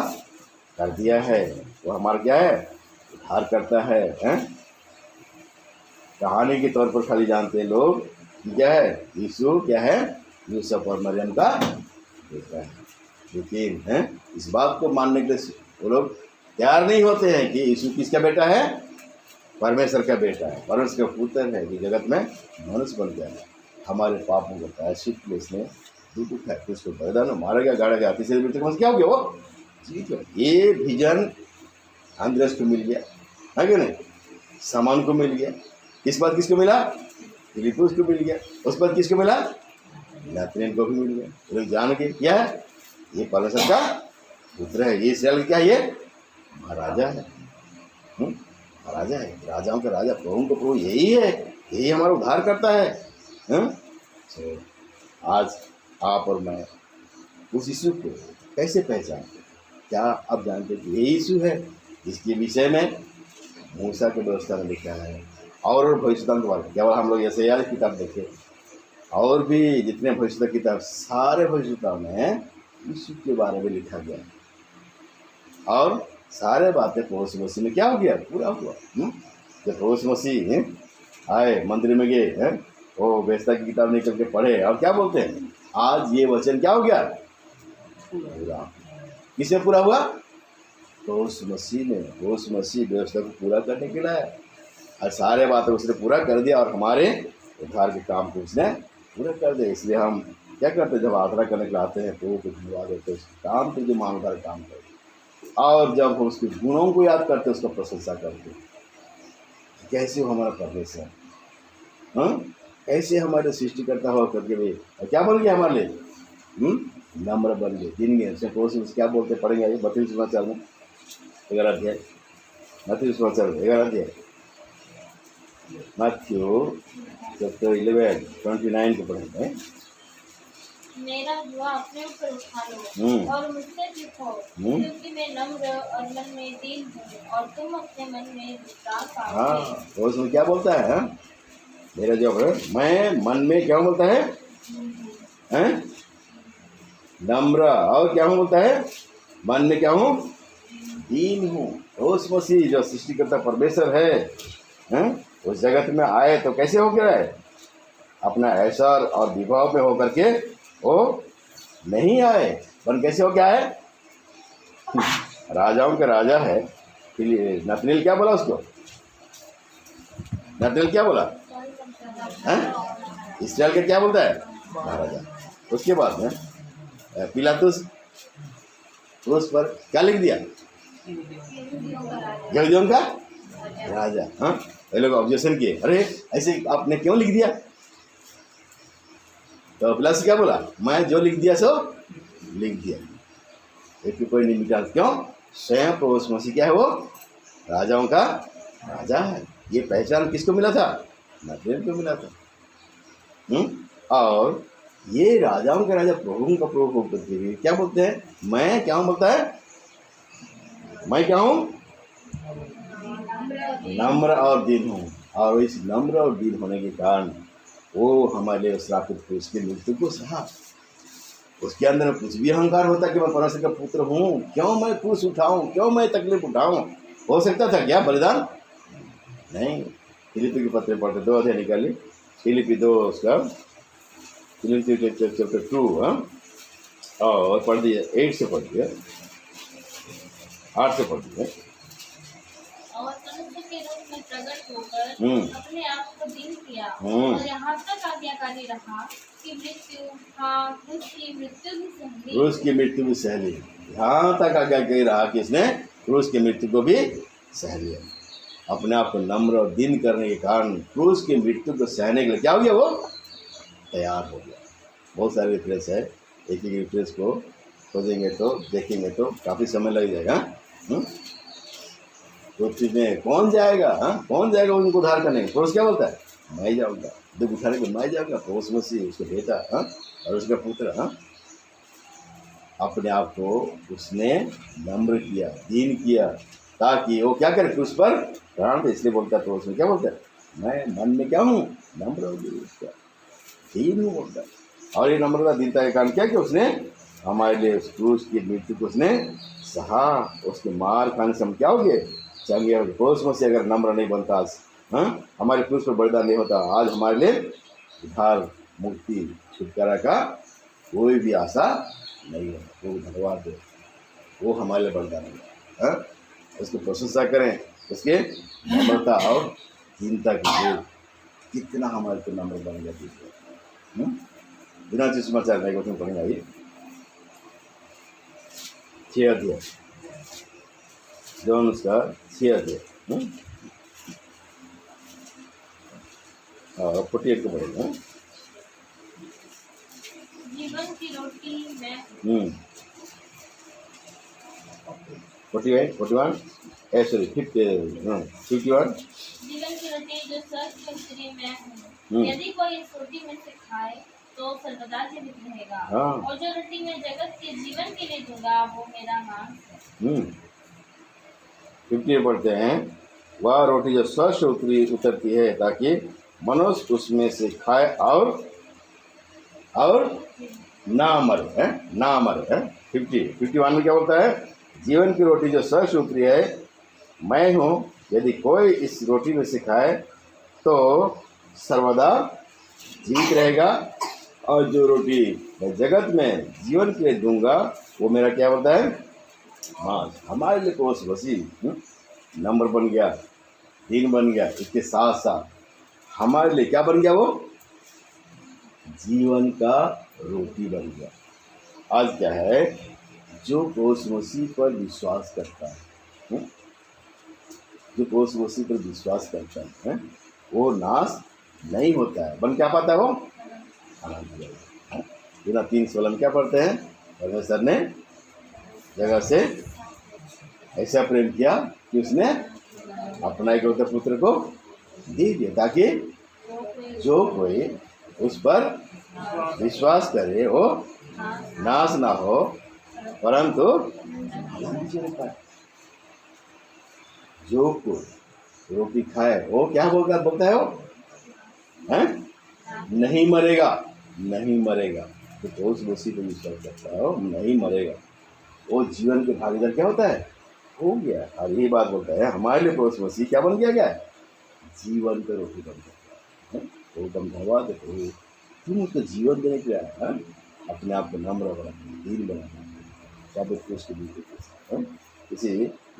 कर दिया है। वो हमारा क्या है, उद्धार करता है, कहानी के तौर पर खाली जानते हैं लोग क्या है, यीशु क्या है, यूसुफ और मरियम का बेटा है। लेकिन इस बात को मानने के लिए वो लोग तैयार नहीं होते हैं कि यीशु किसका बेटा है, परमेश्वर का बेटा है, परमेश्वर का पुत्र है, कि जगत में मनुष्य बन गया है। हमारे पापों का प्रायश्चित के लिए उसने दुख उठाया, उसको बलिदान मारा गया, गाड़ा गया, तीसरे दिन तक क्या हो गया, वो जीत गया। ये विजन आंद्रेस को मिल गया है कि नहीं, सामान को मिल गया। इस बात किसको मिला, फिलिप्पुस को मिल गया। उस बात किसको मिला, नतनएल को भी मिल गया। लोग जान के क्या है, ये परमेश्वर का पुत्र है, ये इस्राएल का ये महाराजा है, राजा है, राजाओं का राजा, प्रभु का प्रभु यही है, यही हमारा उद्धार करता है। तो आज आप और मैं उस यीशु को कैसे पहचानते, क्या आप जानते कि ये यीशु है जिसके विषय में मूसा की व्यवस्था में लिखा है, और भविष्यवाणी के बारे में केवल हम लोग यशायाह की किताब देखें, और भी जितने भविष्यवाणी किताब, सारे भविष्यवाणी में यीशु के बारे में लिखा गया है। और सारे बातें पौष मसीह में क्या हो गया, पूरा हुआ। जब पौष मसीह आए, मंदिर में गए, वो व्यवस्था की किताब निकल के पढ़े, और क्या बोलते हैं, आज ये वचन क्या हो गया, पूरा। किसे पूरा हुआ, पौष मसीह ने। पौष मसीह व्यवस्था को पूरा करने के लिए, और सारे बातें उसने पूरा कर दिया, और हमारे उद्धार के काम को उसने पूरा कर दिया। इसलिए हम क्या करते हैं, जब आराधना करने के लिए आते हैं तो वो कुछ धन्यवाद देते हैं, काम तो जो मानवदार काम करते, और जब हम उसके गुणों को याद करते, उसका प्रशंसा करते, कैसे हो हमारा परमेश्वर, कैसे हमारे सृष्टिकर्ता हो करके भी क्या बन गया हमारे लिए, नम्र बन गए, दिन में से क्या बोलते, पढ़ेंगे आइए 32 समाचार में 11 अध्याय, 32 समाचार में 11 अध्याय, मैथ्यू चैप्टर 11:29 को पढ़ेंगे। मेरा जुआ अपने ऊपर उठा लो और मुझसे सीखो, क्योंकि मैं नम्र और मन में दीन हूँ, और तुम अपने मन में विश्वास पाओगे। हाँ, तो उसमें क्या बोलता है, मेरा जब मैं मन में क्या बोलता है, नम्र, और क्या बोलता है, मन में क्या हूँ, दीन हूँ। उस मसीह जो सृष्टिकर्ता परमेश्वर है, उस जगत में आए तो कैसे हो गया है, अपना ऐश्वर्य और विभव में होकर के वो नहीं आए, पर कैसे हो, क्या है, राजाओं के राजा है। नतनएल क्या बोला उसको, नतनएल क्या बोला, इस्राएल का क्या बोलता है, महाराजा। उसके बाद में पिलातुस उस पर क्या लिख दिया, यहूदियों का राजा। ये लोग ऑब्जेक्शन किए, अरे ऐसे आपने क्यों लिख दिया, तो पिलातुस क्या बोला, मैं जो लिख दिया सो लिख दिया, एक कोई नहीं मिटा। क्यों, स्वयं पौष मसीह क्या है, वो राजाओं का राजा है। ये पहचान किसको मिला था, नतनएल को मिला था। और ये राजाओं के राजा, प्रभु का प्रभु को क्या बोलते हैं, मैं क्या हूँ, बोलता है, मैं क्या हूँ, नम्र और दीन हूँ। और इस नम्र और दीन होने के कारण वो हमारे लिए श्रापित थे, उसकी मृत्यु को सहा। उसके अंदर कुछ भी अहंकार होता कि मैं परमेश्वर का पुत्र हूँ, क्यों मैं क्रूस उठाऊँ, क्यों मैं तकलीफ उठाऊँ, हो सकता था क्या बलिदान, नहीं। फिलिप्पी के पत्र पढ़ते 2 अध्याय निकाली, फिलिप्पी 2 उसका फिलिप्पी चैप्टर 2 और पढ़ दिए 8 से पढ़ दिए, 8 से पढ़ दिए। और मनुष्य के रूप में प्रकट होकर अपने आप को दीन किया और यहाँ तक आज्ञाकारी रहा कि क्रूस की मृत्यु भी सह ली। यहाँ तक आज्ञाकारी रहा कि इसने क्रूस की मृत्यु को भी सह लिया। अपने आप को नम्र और दीन करने के कारण क्रूस की मृत्यु को सहने के लिए क्या हो गया, वो तैयार हो गया। बहुत सारे रेफरेंस है, एक एक रेफरेंस को खोजेंगे तो देखेंगे तो काफ़ी समय लग जाएगा। तो चीज़ें कौन जाएगा, कौन जाएगा उनको उद्धार करने? क्रूस क्या बोलता है, मैं जाऊँगा, दुख उठाने को मैं जाऊँगा। क्रूस मसीह उसके बेटा और उसका पुत्र अपने आप को उसने नम्र किया, दीन किया, ताकि वो क्या करे, क्रूस पर प्राण दे। इसलिए बोलता है, तो उसमें क्या बोलता है, मैं मन में क्या हूँ, नम्र हो गई, उसका दीन हूँ बोलता है। और ये नम्रता दीनता के कारण क्या कि उसने हमारे लिए उस क्रूस की मृत्यु को उसने सहा। उसके मार खाने से हम क्या हो गए, चंगे। क्रूस में से अगर नम्र नहीं बनता आज, हमारे क्रूस पर बलिदान नहीं होता, आज हमारे लिए उद्धार, मुक्ति, छुटकारा का कोई भी आशा नहीं है। वो धन्यवाद दे, वो हमारे लिए बलिदान है। उसकी प्रशंसा करें, उसके नम्रता और दीनता की जो कितना हमारे को नम्र बन गया। बिना चीज समाचार नहीं कुछ पढ़ेंगे आइए 6 अध्याय, जॉन उसका 6 अध्याय 48 को पढ़ेंगे। जीवन की रोटी मैं 48 41 सॉरी 51 जीवन की रोटी जो स्वर्ग से उतरी मैं हूँ। यदि कोई इस रोटी में से खाए तो सर्वदा जीवित रहेगा। और जो रोटी मैं जगत के जीवन के लिए दूंगा वो मेरा मांस है। 50 पढ़ते हैं, वह रोटी जो स्वर्ग से उतरती है ताकि मनुष्य उसमें से खाए और ना मरे, ना मरे। 51 में क्या बोलता है, जीवन की रोटी जो स्वर्ग से उतरी है मैं हूँ, यदि कोई इस रोटी में से खाए तो सर्वदा जीवित रहेगा। और जो रोटी मैं जगत में जीवन के लिए दूंगा वो मेरा क्या बोलता है, मांस। हमारे लिए कोस वसीह नंबर बन गया, दीन बन गया, इसके साथ साथ हमारे लिए क्या बन गया, वो जीवन का रोटी बन गया। आज क्या है, जो कोस मसीह पर विश्वास करता है, जो कोस मसीह पर विश्वास करता है वो नाश नहीं होता है, बन क्या पाता है, वो आनंद। बिना 3:16 में क्या पढ़ते हैं, परमेश्वर ने जगह से ऐसा प्रेम किया कि उसने अपना एकलौते पुत्र को दे दिया ताकि जो कोई उस पर विश्वास करे वो नाश ना हो परंतु जो कोई रोटी खाए वो क्या होगा, बोलता है वो नहीं मरेगा, नहीं मरेगा। तो उस मसीह को विश्वास करता है वो नहीं मरेगा, वो जीवन के भागीदार क्या होता है, हो गया। और यही बात बोलता है हमारे लिए उस मसीह क्या बन गया, क्या जीवन का रोटी बन गया। तो तुम धन्यवाद देखो, तुम उसको जीवन देने के लिए आया, अपने आप को नम्र बनाना, दीन बनाना, सब उसके लिए। इसी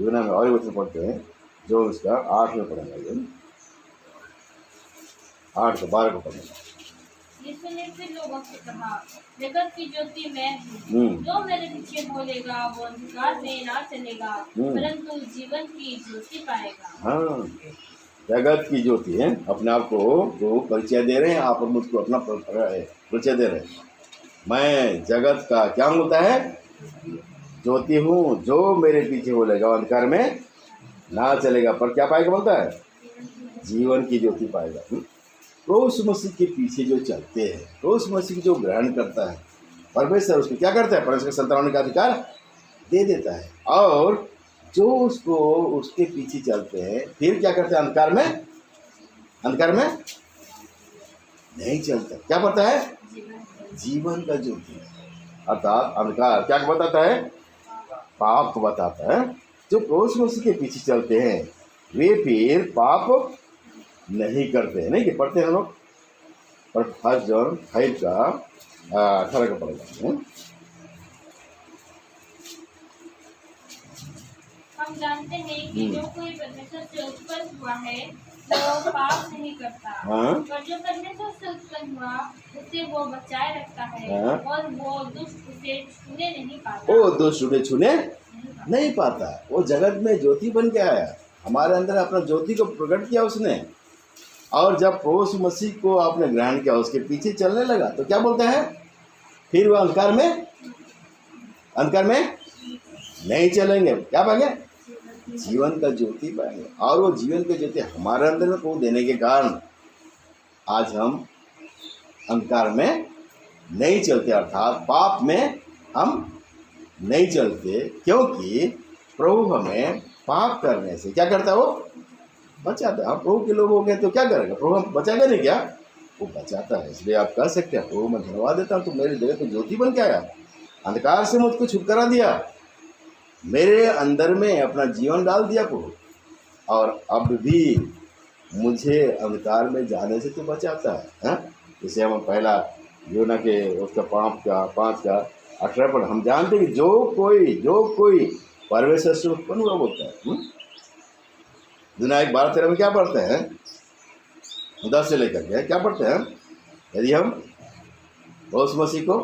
योना में और वचन पढ़ते हैं जो उसका 8 में पढ़ेंगे, 8 से 12 को पढ़ेंगे। यीशु ने फिर लोगों से कहा, जगत की ज्योति मैं हूँ, जो मेरे पीछे बोलेगा वो अंधकार में ना चलेगा परंतु जीवन की ज्योति पाएगा। हाँ, जगत की ज्योति है, अपने आप को जो परिचय दे रहे हैं, आप और मुझको अपना परिचय दे रहे हैं। मैं जगत का क्या होता है, ज्योति हूँ, जो मेरे पीछे बोलेगा अंधकार में ना चलेगा पर क्या पाएगा, बोलता है जीवन की ज्योति पाएगा। तो उस मसीह के पीछे जो चलते हैं, तो उस मसीह जो ग्रहण करता है, परमेश्वर उसको क्या करता है, परमेश्वर संतान होने का अधिकार दे देता है। और जो उसको उसके पीछे चलते हैं फिर क्या करते हैं, अंधकार में नहीं चलता, क्या पड़ता है, जीवन का ज्योति। अर्थात अंधकार क्या बताता है, पाप को बताता है। जो उस मसीह के पीछे चलते हैं वे फिर पाप नहीं करते हैं, नहीं कि पढ़ते हैं लोग, पर 1 जॉन 5 का 18 का पढ़ेगा। हम जानते हैं कि जो कोई परमेश्वर से उत्पन्न हुआ है वो पाप नहीं करता। हाँ। पर जो परमेश्वर से उत्पन्न हुआ उसे वो बचाए रखता है। हाँ। और वो दुष्ट उसे छूने नहीं पाता। वो दुष्ट उन्हें छूने नहीं पाता। वो जगत में ज्योति बन के आया, हमारे अंदर अपना ज्योति को प्रकट किया उसने। और जब प्रभु यीशु मसीह को आपने ग्रहण किया, उसके पीछे चलने लगा, तो क्या बोलता है, फिर वो अंधकार में नहीं चलेंगे, क्या पाएंगे, जीवन का ज्योति पाएंगे। और वो जीवन का ज्योति हमारे अंदर में प्रभु देने के कारण आज हम अंधकार में नहीं चलते, अर्थात पाप में हम नहीं चलते, क्योंकि प्रभु हमें पाप करने से क्या करता है, वो बचाता है। हम प्रभु के लोग हो गए तो क्या करेगा, प्रभु हम बचाएगा नहीं क्या, वो बचाता है। इसलिए आप कह सकते हैं, प्रभु मैं धन्यवाद देता हूँ, तो मेरे जगह तो ज्योति बन के आया, अंधकार से मुझको छुटकारा दिया, मेरे अंदर में अपना जीवन डाल दिया प्रभु, और अब भी मुझे अंधकार में जाने से तो बचाता है। जैसे हम पहला योना के उसका 5:18 पर हम जानते हैं कि जो कोई परमेश्वर से उत्पन्न हुआ बोलता है। दुनिया 1:12-13 में क्या पढ़ते हैं, 10 से लेकर के क्या पढ़ते हैं, यदि हम उस मसीह को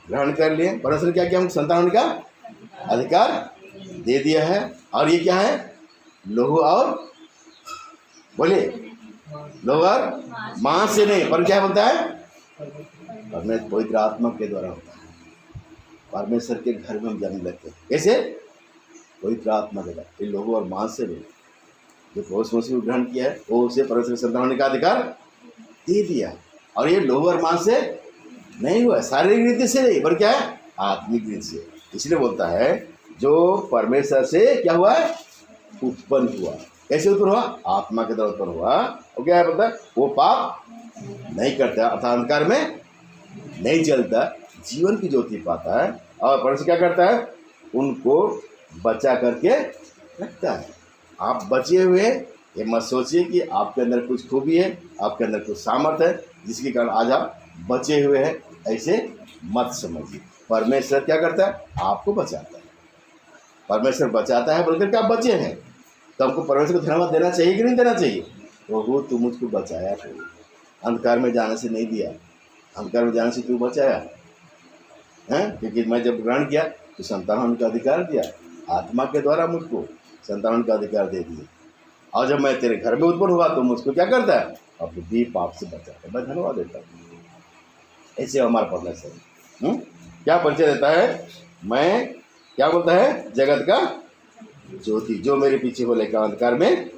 ग्रहण कर लिए, परमेश्वर क्या किया, हम संतान होने का अधिकार दे दिया है। और ये क्या है, लोहू और बोलिए, लोहू और मांस से नहीं, पर क्या बनता है, परमेश्वर पवित्र आत्मा के द्वारा होता है। परमेश्वर के घर में हम जन्म लेते हैं, कैसे, पवित्र आत्मा के द्वारा। ये लोहू और मांस से नहीं, जो प्रभु मसीह को ग्रहण किया है वो उसे परमेश्वर संतान होने का अधिकार दे दिया। और ये लोहू और मांस से नहीं हुआ, शारीरिक रीति से नहीं, पर क्या है, आत्मिक रीति से। इसलिए बोलता है जो परमेश्वर से क्या हुआ है, उत्पन्न हुआ। कैसे उत्पन्न हुआ, आत्मा के द्वारा उत्पन्न हुआ। और क्या है पता है, वो पाप नहीं करता, अर्थात अंधकार में नहीं चलता, जीवन की ज्योति पाता है। और परमेश्वर क्या करता है, उनको बचा करके रखता है। आप बचे हुए, ये मत सोचिए कि आपके अंदर कुछ खूबी है, आपके अंदर कुछ सामर्थ्य है जिसके कारण आज आप बचे हुए हैं, ऐसे मत समझिए। परमेश्वर क्या करता है, आपको बचाता है। परमेश्वर बचाता है बोलकर क्या आप बचे हैं, तो हमको परमेश्वर को धन्यवाद देना चाहिए कि नहीं देना चाहिए। प्रभु तू मुझको बचाया, प्रभु अंधकार में जाने से नहीं दिया, अंधकार में जाने से तू बचाया है, क्योंकि मैं जब ग्रहण किया तो संतान होने का अधिकार दिया, आत्मा के द्वारा मुझको संतान होने का अधिकार दे दिया। और जब मैं तेरे घर में उत्पन्न हुआ तो मुझको क्या करता है, अब भी पाप से बचाता है। मैं धन्यवाद देता हूँ। ऐसे हमारा परमेश्वर क्या परिचय देता है, मैं क्या बोलता है, जगत का ज्योति, जो मेरे पीछे बोले का अंधकार में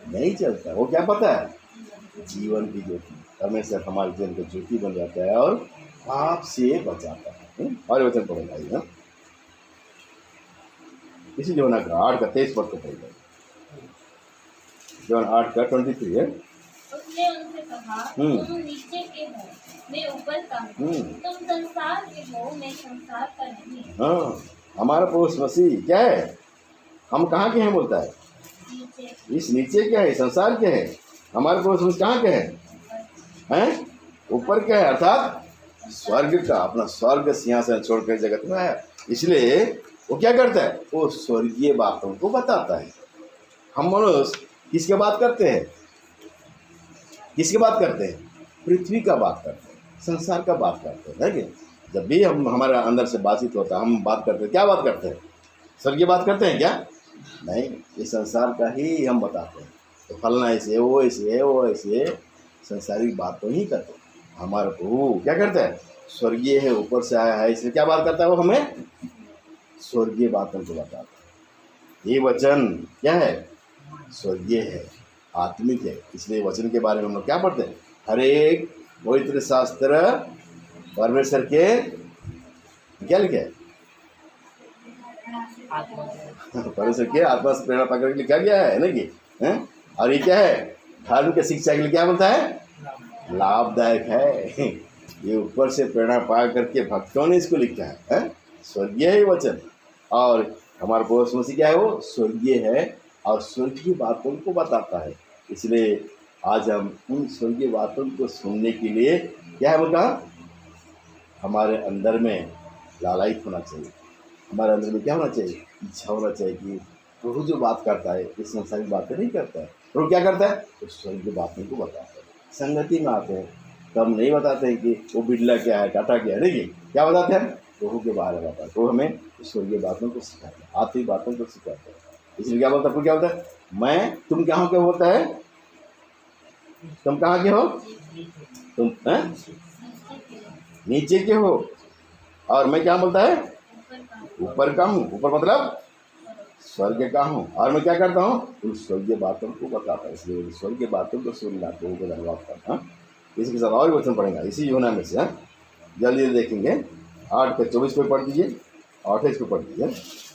नहीं चलता। वो क्या पता है, जीवन की ज्योति। परमेश्वर हमारे जीवन को ज्योति बन जाता है और पाप से बचाता है। और वचन पढ़ेगा इसी योना का 8:23 पद को पढ़ेगा, योना 8:23 है। उसने उनसे कहा, तुम नीचे के हो, मैं ऊपर का हूँ। तुम संसार के हो, मैं संसार का नहीं। हाँ, हमारा प्रभु मसीह क्या है, हम कहाँ के हैं बोलता है, नीचे। इस नीचे क्या है, संसार के है। हमारे प्रभु मसीह कहाँ के हैं, ऊपर के है, अर्थात स्वर्ग का। अपना स्वर्ग सिंहासन छोड़कर जगत में आया, इसलिए वो क्या करता है, वो स्वर्गीय बातों को बताता है। हम मनुष्य किसके बात करते हैं, किसकी बात करते हैं, पृथ्वी का बात करते हैं, संसार का बात करते हैं। कि जब भी हम हमारे अंदर से बातचीत होता है, हम बात करते हैं, क्या बात करते हैं, स्वर्गीय बात करते हैं क्या, नहीं, ये संसार का ही हम बताते हैं। तो फलना ऐसे, वो ऐसे, वो ऐसे, संसारिक बात तो ही करते हैं। हमारा प्रभु क्या करता है, स्वर्गीय है, ऊपर से आया है, इसलिए क्या बात करता है, वो हमें स्वर्गीय बातों को बताता है। ये वचन क्या है, स्वर्गीय है, आत्मिक है। इसलिए वचन के बारे में हम लोग क्या पढ़ते हैं, हर एक पवित्र शास्त्र परमेश्वर के क्या लिखे, परमेश्वर के आत्मा से प्रेरणा पाकर के लिखा गया है ना कि और ये क्या है, धार्मिक शिक्षा के लिए क्या बोलता है, लाभदायक है। ये ऊपर से प्रेरणा पा करके भक्तों ने इसको लिखा है, स्वर्गीय है वचन। और हमारा प्रभु मसीह क्या है, वो स्वर्गीय है और स्वर्गीय बातों को बताता है। इसलिए आज हम उन स्वर्गीय बातों को सुनने के लिए क्या है बोलता, हमारे अंदर में लालायित होना चाहिए, हमारे अंदर में क्या होना चाहिए, इच्छा होना चाहिए कि प्रभु जो बात करता है इस संसारिक बातें नहीं करता है, प्रभु क्या करता है? उस स्वर्ग की बातों को बताता है। संगति में आते हैं तब नहीं बताते हैं कि वो बिरला क्या है, टाटा क्या है, देखिए क्या बताते हैं? प्रभु के बारे में बताते। वो हमें स्वर्गीय बातों को सिखाते हैं, आत्मिक बातों को सिखाते हैं। इसलिए क्या बोलता है? प्रभु क्या बोलता है? मैं तुम कहाँ के होता है? तुम कहाँ के हो? तुम नीचे के हो, और मैं क्या बोलता है? ऊपर का हूँ। ऊपर मतलब स्वर्ग का हूँ, और मैं क्या करता हूँ? उन स्वर्गीय बातों को बताता है। इसलिए स्वर्गीय बातों को सुनना, प्रभु को धन्यवाद करना। इसी के साथ और वचन पढ़ेगा इसी यूहन्ना में से, जल्दी देखेंगे। 8:24 को पढ़ दीजिए, 28 को पढ़ दीजिए।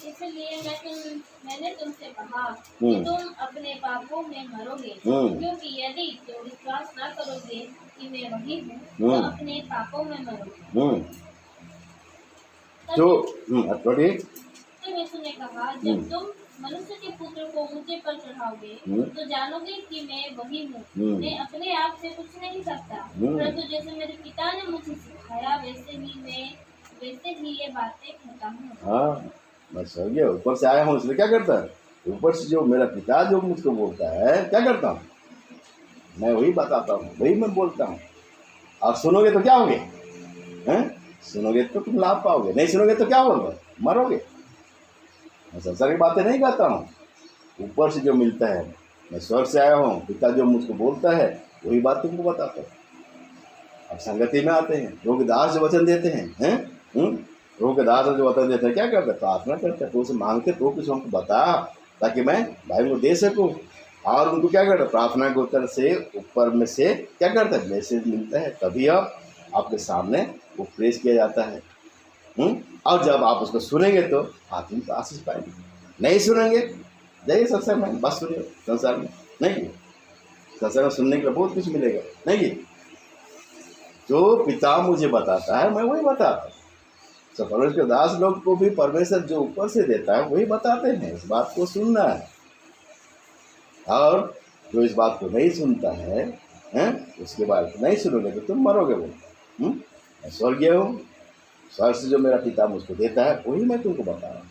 इसलिए मैंने तुमसे कहा कि तुम अपने पापों में मरोगे, क्योंकि यदि तुम विश्वास न करोगे कि मैं वही हूँ, तो अपने पापों में मरोगे। तो यीशु ने कहा, जब तुम मनुष्य के पुत्र को ऊंचे पर चढ़ाओगे तो जानोगे कि मैं वही हूँ। मैं अपने आप से कुछ नहीं करता, परंतु जैसे मेरे पिता ने मुझे सिखाया वैसे ही ये बातें कहता हूँ। हाँ, मैं स्वर्गीय ऊपर से आया हूँ, इसलिए क्या करता है? ऊपर से जो मेरा पिता जो मुझको बोलता है, क्या करता हूँ? मैं वही बताता हूँ, वही मैं बोलता हूँ। और सुनोगे तो क्या होगे? सुनोगे तो तुम लाभ पाओगे, नहीं सुनोगे तो क्या होगा? मरोगे। मैं संसार की बातें नहीं कहता हूँ, ऊपर से जो मिलता है। मैं स्वर्ग से आया हूँ, पिता जो मुझको बोलता है वही बात तुमको बताता हूँ। अब संगति में आते हैं, प्रभु के दास जो वचन देते हैं, प्रभु के दास जो वचन देते हैं, क्या करते हैं? प्रार्थना करते हैं, प्रभु से मांगते, प्रभु कुछ हमको बता ताकि मैं भाई को दे सकूँ। और उनको क्या करते हैं? प्रार्थना के उत्तर से ऊपर में से क्या करते हैं? मैसेज मिलता है, तभी अब आपके सामने वो प्रेस किया जाता है। और जब आप उसको सुनेंगे तो आत्मिक आशीष पाएंगे। नहीं सुनेंगे, जाइए संसार में, बस सुनिए संसार में नहीं। संसार में सुनने के लिए बहुत कुछ मिलेगा नहीं। जो पिता मुझे बताता है मैं वही बताता हूँ। तो परमेश्वर के दास लोग को भी परमेश्वर जो ऊपर से देता है वही बताते हैं। इस बात को सुनना है, और जो इस बात को नहीं सुनता है, उसके बाद नहीं सुनोगे तो तुम मरोगे। बोलता मैं स्वर्गीय हूँ, स्वर्ग से जो मेरा पिता मुझको देता है वही मैं तुमको बता रहा हूँ,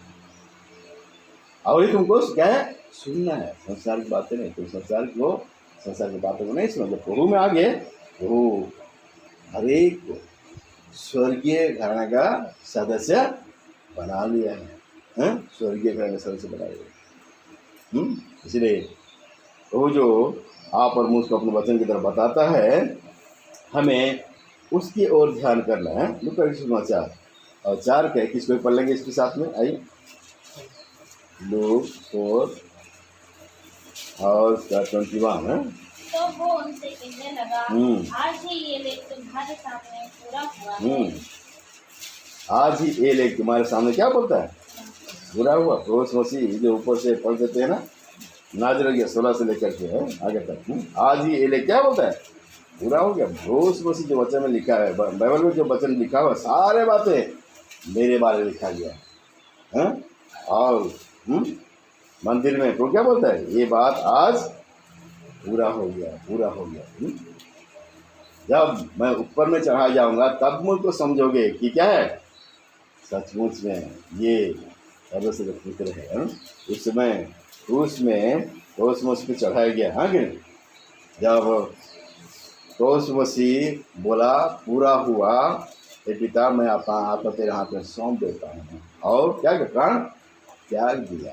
और वही तुमको क्या है? सुनना है। संसार की बातें नहीं, तुम संसार की बातों को नहीं सुनोगे। प्रभु में आगे प्रभु हरेक स्वर्गीय घराना का सदस्य बना लिया है, स्वर्गीय घराना का सदस्य बना लिया। इसलिए प्रभु जो आप और मुझको अपने वचन की तरफ बताता है, हमें उसकी ओर ध्यान करना है। लूका की समाचार और 4 के 21 को पढ़ लेंगे इसके साथ में। आई लूक 4 और 21 है। तो वो उनसे कहने लगा, आज ही ये लेख तुम्हारे सामने पूरा हुआ है। आज ही ये लेख तुम्हारे सामने क्या बोलता है? पूरा हुआ। रोज मसीह जो ऊपर से पढ़ देते हैं ना, नाज़रेत 16 से लेकर के है आगे तक। आज ही ये लेख क्या बोलता है? पूरा हो गया। रोज मसीह जो वचन में लिखा है, बाइबल में जो वचन लिखा हुआ, सारे बातें मेरे बारे में लिखा गया है। और मंदिर में तो क्या बोलता है? ये बात आज पूरा हो गया, पूरा हो गया। जब मैं ऊपर में चढ़ा जाऊंगा तब मुझको समझोगे कि क्या है? सचमुच में ये परमेश्वर का पुत्र है। उसमें मसीह चढ़ाया गया। हाँ कि जब मसीह बोला पूरा हुआ, ये पिता मैं अपना आत्मा तेरे हाथ में सौंप देता हूँ, और क्या प्राण त्याग दिया।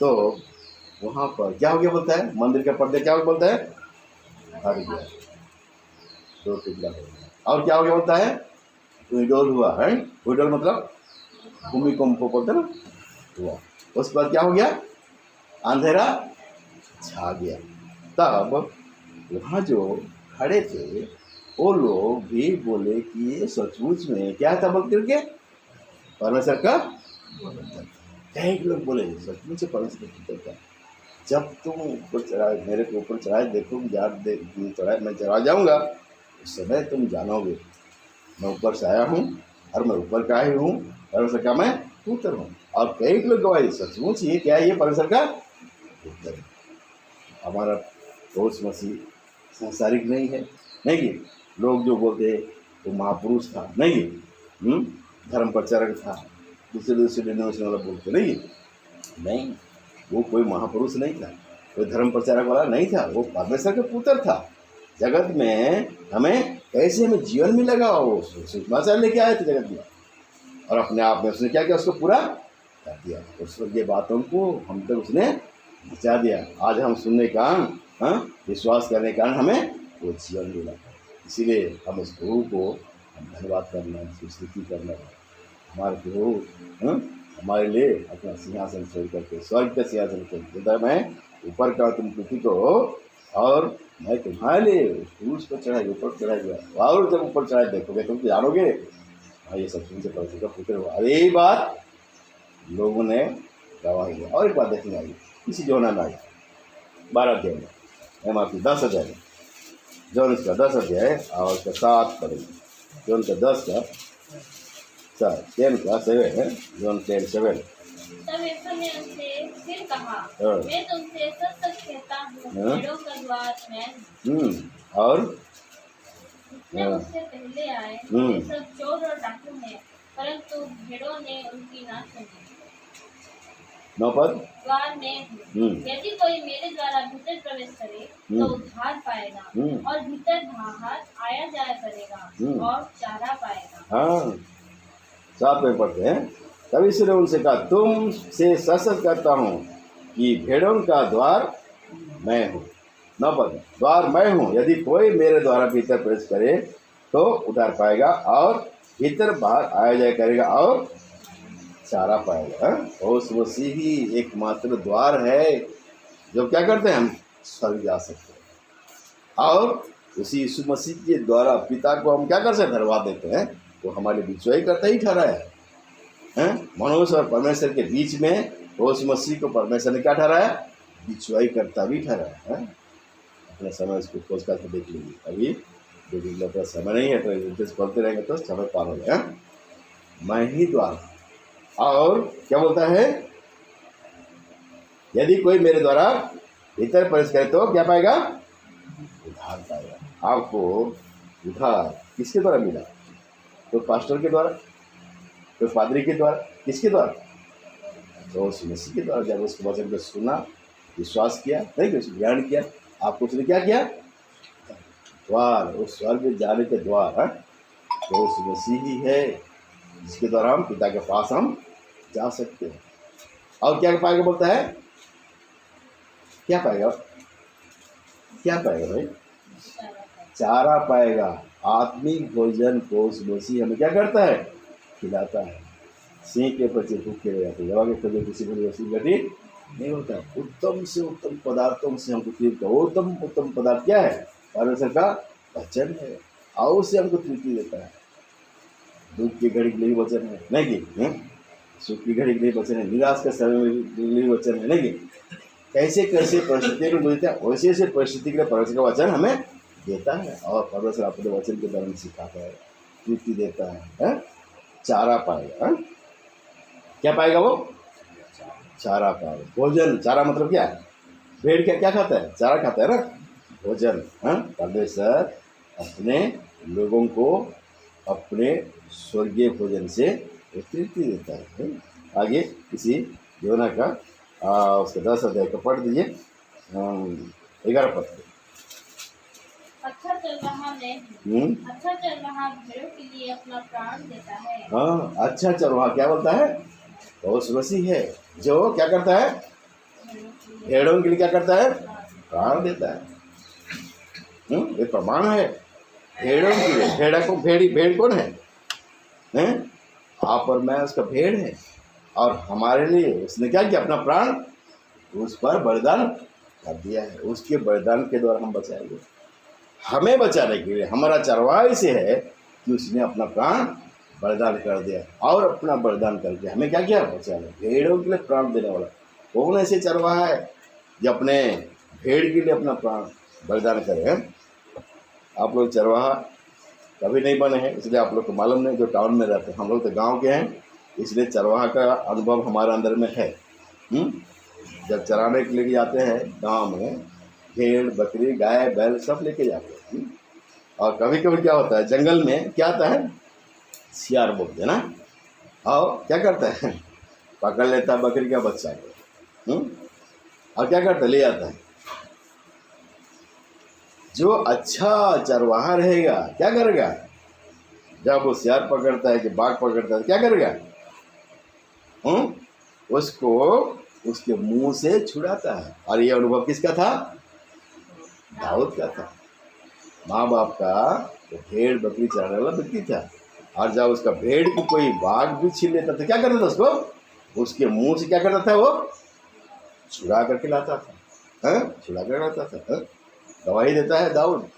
तो वहाँ पर क्या हो गया बोलता है? मंदिर का पर्दे क्या बोलता है? हट गया, 2 टुकड़ा हो गया। और क्या हो गया बोलता है? विडोल हुआ है। विडोल मतलब भूमिकंप बोलते ना, हुआ। उसके बाद क्या हो गया? अंधेरा छा गया। तब वहाँ जो खड़े थे वो लोग भी बोले कि ये सचमुच में क्या था बोल करके? परमेश्वर का कई लोग बोले सचमुच से परमेश्वर का पुत्र था। जब तुम ऊपर चढ़ाए, मेरे को ऊपर चढ़ाए, देखो चढ़ाए, मैं चढ़ा जाऊंगा, उस समय तुम जानोगे मैं ऊपर से आया हूँ और मैं ऊपर का ही हूँ, परमेश्वर का मैं पुत्र हूँ। और कई लोग गवाही सचमुच ये क्या है? ये परमेश्वर का पुत्र है। हमारा रोज मसीह सांसारिक नहीं है, नहीं। लोग जो बोलते वो महापुरुष था, नहीं, धर्म प्रचारक था, दूसरे डिनोमिनेशन वाला बोलते नहीं, वो कोई महापुरुष नहीं था। कोई धर्म प्रचारक वाला नहीं था, वो परमेश्वर का पुत्र था। जगत में हमें कैसे हमें जीवन में लगा, वो सुसमाचार लेके आए थे जगत में, और अपने आप में उसने क्या किया, उसको पूरा कर दिया। उस ये बातों को हम तक उसने पहुँचा दिया। आज हम सुनने का विश्वास करने के कारण हमें वो जीवन मिला। इसीलिए हम उस प्रभु को हम धन्यवाद करना, उसकी स्तुति करना। हमारे प्रभु हमारे लिए अपना सिंहासन छोड़ करके स्वर्ग का सिंहासन छोड़ देता, मैं ऊपर का तुम पृथ्वी को और मैं तुम्हारे लिए क्रूस पर चढ़ाई, ऊपर चढ़ाई गया। और जब ऊपर चढ़ाई देखोगे तुम जानोगे हाँ ये सब तुमसे परमेश्वर का पुत्र हुआ। और यही बात लोगों ने गवाही दिया। और एक बात देखने आई इसी योना में आई 12 अध्याय में, हम आपकी 10 अध्याय में, जौन इसका 10 अध्याय और उसका 7 पढ़ेंगे। जौन का 10 का 10 का 7 है, जौन 10:7। तब यीशु ने उनसे फिर कहा, मैं तुमसे सच सच कहता हूँ, भेड़ों का द्वार मैं हूँ। और जितने मुझसे पहले आए वे सब चोर और डाकू हैं, परंतु भेड़ों ने उनकी ना सुनी। 9 पद। द्वार मैं हूँ, यदि कोई मेरे द्वारा भीतर प्रवेश करे तो उद्धार पाएगा और भीतर बाहर आया जाया करेगा और चारा पाएगा। हाँ 7 में पढ़ते हैं। तब यीशु ने उनसे कहा, तुम से सच कहता हूँ कि भेड़ों का द्वार मैं हूँ। 9 पद। द्वार मैं हूँ, यदि कोई मेरे द्वारा भीतर प्रवेश करे तो उद्धार पाएगा और भीतर बाहर आया जाया करेगा और चारा पाएगा। उस मसीह ही एकमात्र द्वार है जो क्या करते हैं, हम स्वर्ग जा सकते हैं। और उसी यीशु मसीह के द्वारा पिता को हम क्या कर सकते, धन्यवाद देते हैं। वो हमारे बिचवाई करता ही ठहरा है। मनुष्य और परमेश्वर के बीच में उस मसीह को परमेश्वर ने क्या ठहराया, बिचवाई करता भी ठहराया है। अपने समय उसको खोज करके देख लीजिए। अभी देखिए अपना समय नहीं है तो इंटरेस्ट पढ़ते रहेंगे तो समय पार हो गया। मैं ही द्वार। और क्या बोलता है, यदि कोई मेरे द्वारा भीतर प्रवेश करे तो क्या पाएगा, उद्धार पाएगा। आपको उद्धार किसके द्वारा मिला, तो पास्टर के द्वारा, तो पादरी के द्वारा, किसके द्वारा, तो उस मसीह के द्वारा। जब उसके वचन को सुना, विश्वास किया, नहीं कि उसको ग्रहण किया, आपको उसने क्या किया, द्वार, उस स्वर्ग जाने के द्वार तो उस मसीह ही है जिसके द्वारा हम पिता के पास हम जा सकते हैं। और क्या पाएगा बोलता है, क्या पाएगा, क्या पाएगा भाई, चारा पाएगा। आत्मिक भोजन को उस मसीह हमें क्या करता है, खिलाता है। सिंह के बच्चे भूखे रह जाते, जवा के कभी किसी को गति नहीं होता। उत्तम से उत्तम पदार्थों से हमको तृप्ति, उत्तम उत्तम पदार्थ क्या है, परमेश्वर का वचन है, और उससे हमको तृप्ति देता है। दुख की घड़ी के लिए वचन है, नहीं कि सुख की घड़ी के लिए वचन है, निराश के समय के लिए वचन है, नहीं कि कैसे कैसे परिस्थिति को बोलते हैं, वैसे वैसे परिस्थिति के लिए परमेश्वर का वचन हमें देता है। और परमेश्वर अपने वचन के द्वारा सिखाता है, तृप्ति देता है, चारा पाएगा। क्या पाएगा वो, चारा पाएगा। भोजन, चारा मतलब क्या है, भेड़ क्या क्या खाता है, चारा खाता है ना, भोजन। परमेश्वर अपने लोगों को अपने स्वर्गीय भोजन से तृप्ति देता है। आगे इसी योना का उसके 10 अध्याय का पढ़ दीजिए 11 पद। अच्छा चल रहा मैं, अच्छा चल रहा भेड़ों के लिए अपना प्राण देता है। हाँ, अच्छा चल रहा क्या बोलता है, उस मसीह है जो क्या करता है, भेड़ों के लिए क्या करता है, प्राण देता है। ये प्रमाण है भेड़ों के लिए। भेड़ कौन है, आप और मैं उसका भेड़ है, और हमारे लिए उसने क्या किया, अपना प्राण उस पर बलिदान कर दिया है। उसके बलिदान के द्वारा हम बचाएंगे। हमें बचाने के लिए हमारा चरवाहा से है कि उसने अपना प्राण बलिदान कर दिया, और अपना बलिदान करके हमें क्या किया, बचाना। भेड़ों के लिए प्राण देने वाला कौन ऐसे चरवाहा है जो अपने भेड़ के लिए अपना प्राण बलिदान करे। आप लोग चरवाहा कभी नहीं बने हैं, इसलिए आप लोग को मालूम नहीं। जो टाउन में रहते हैं, हम लोग तो गांव के हैं, इसलिए चरवाहा का अनुभव हमारे अंदर में है। जब चराने के लिए जाते हैं गांव में, भेड़ बकरी गाय बैल सब लेके जाते हैं। और कभी कभी क्या होता है, जंगल में क्या आता है, सियार बोलते हैं ना, और क्या करता है, पकड़ लेता है बकरी का बच्चा को, और क्या करता है, ले जाता है जो अच्छा चरवाहा रहेगा क्या करेगा, जब वो सियार पकड़ता है कि बाघ पकड़ता है क्या करेगा, उसको उसके मुंह से छुड़ाता है। और ये अनुभव किसका था, दाऊद का था। माँ बाप का तो भेड़ बकरी चराने वाला व्यक्ति था, और जब उसका भेड़ को कोई बाघ भी छीन लेता था क्या करता था, उसको उसके मुंह से क्या करता था, वो छुड़ा करके लाता था, छुड़ा कर लाता था। गवाही देता है दाऊद,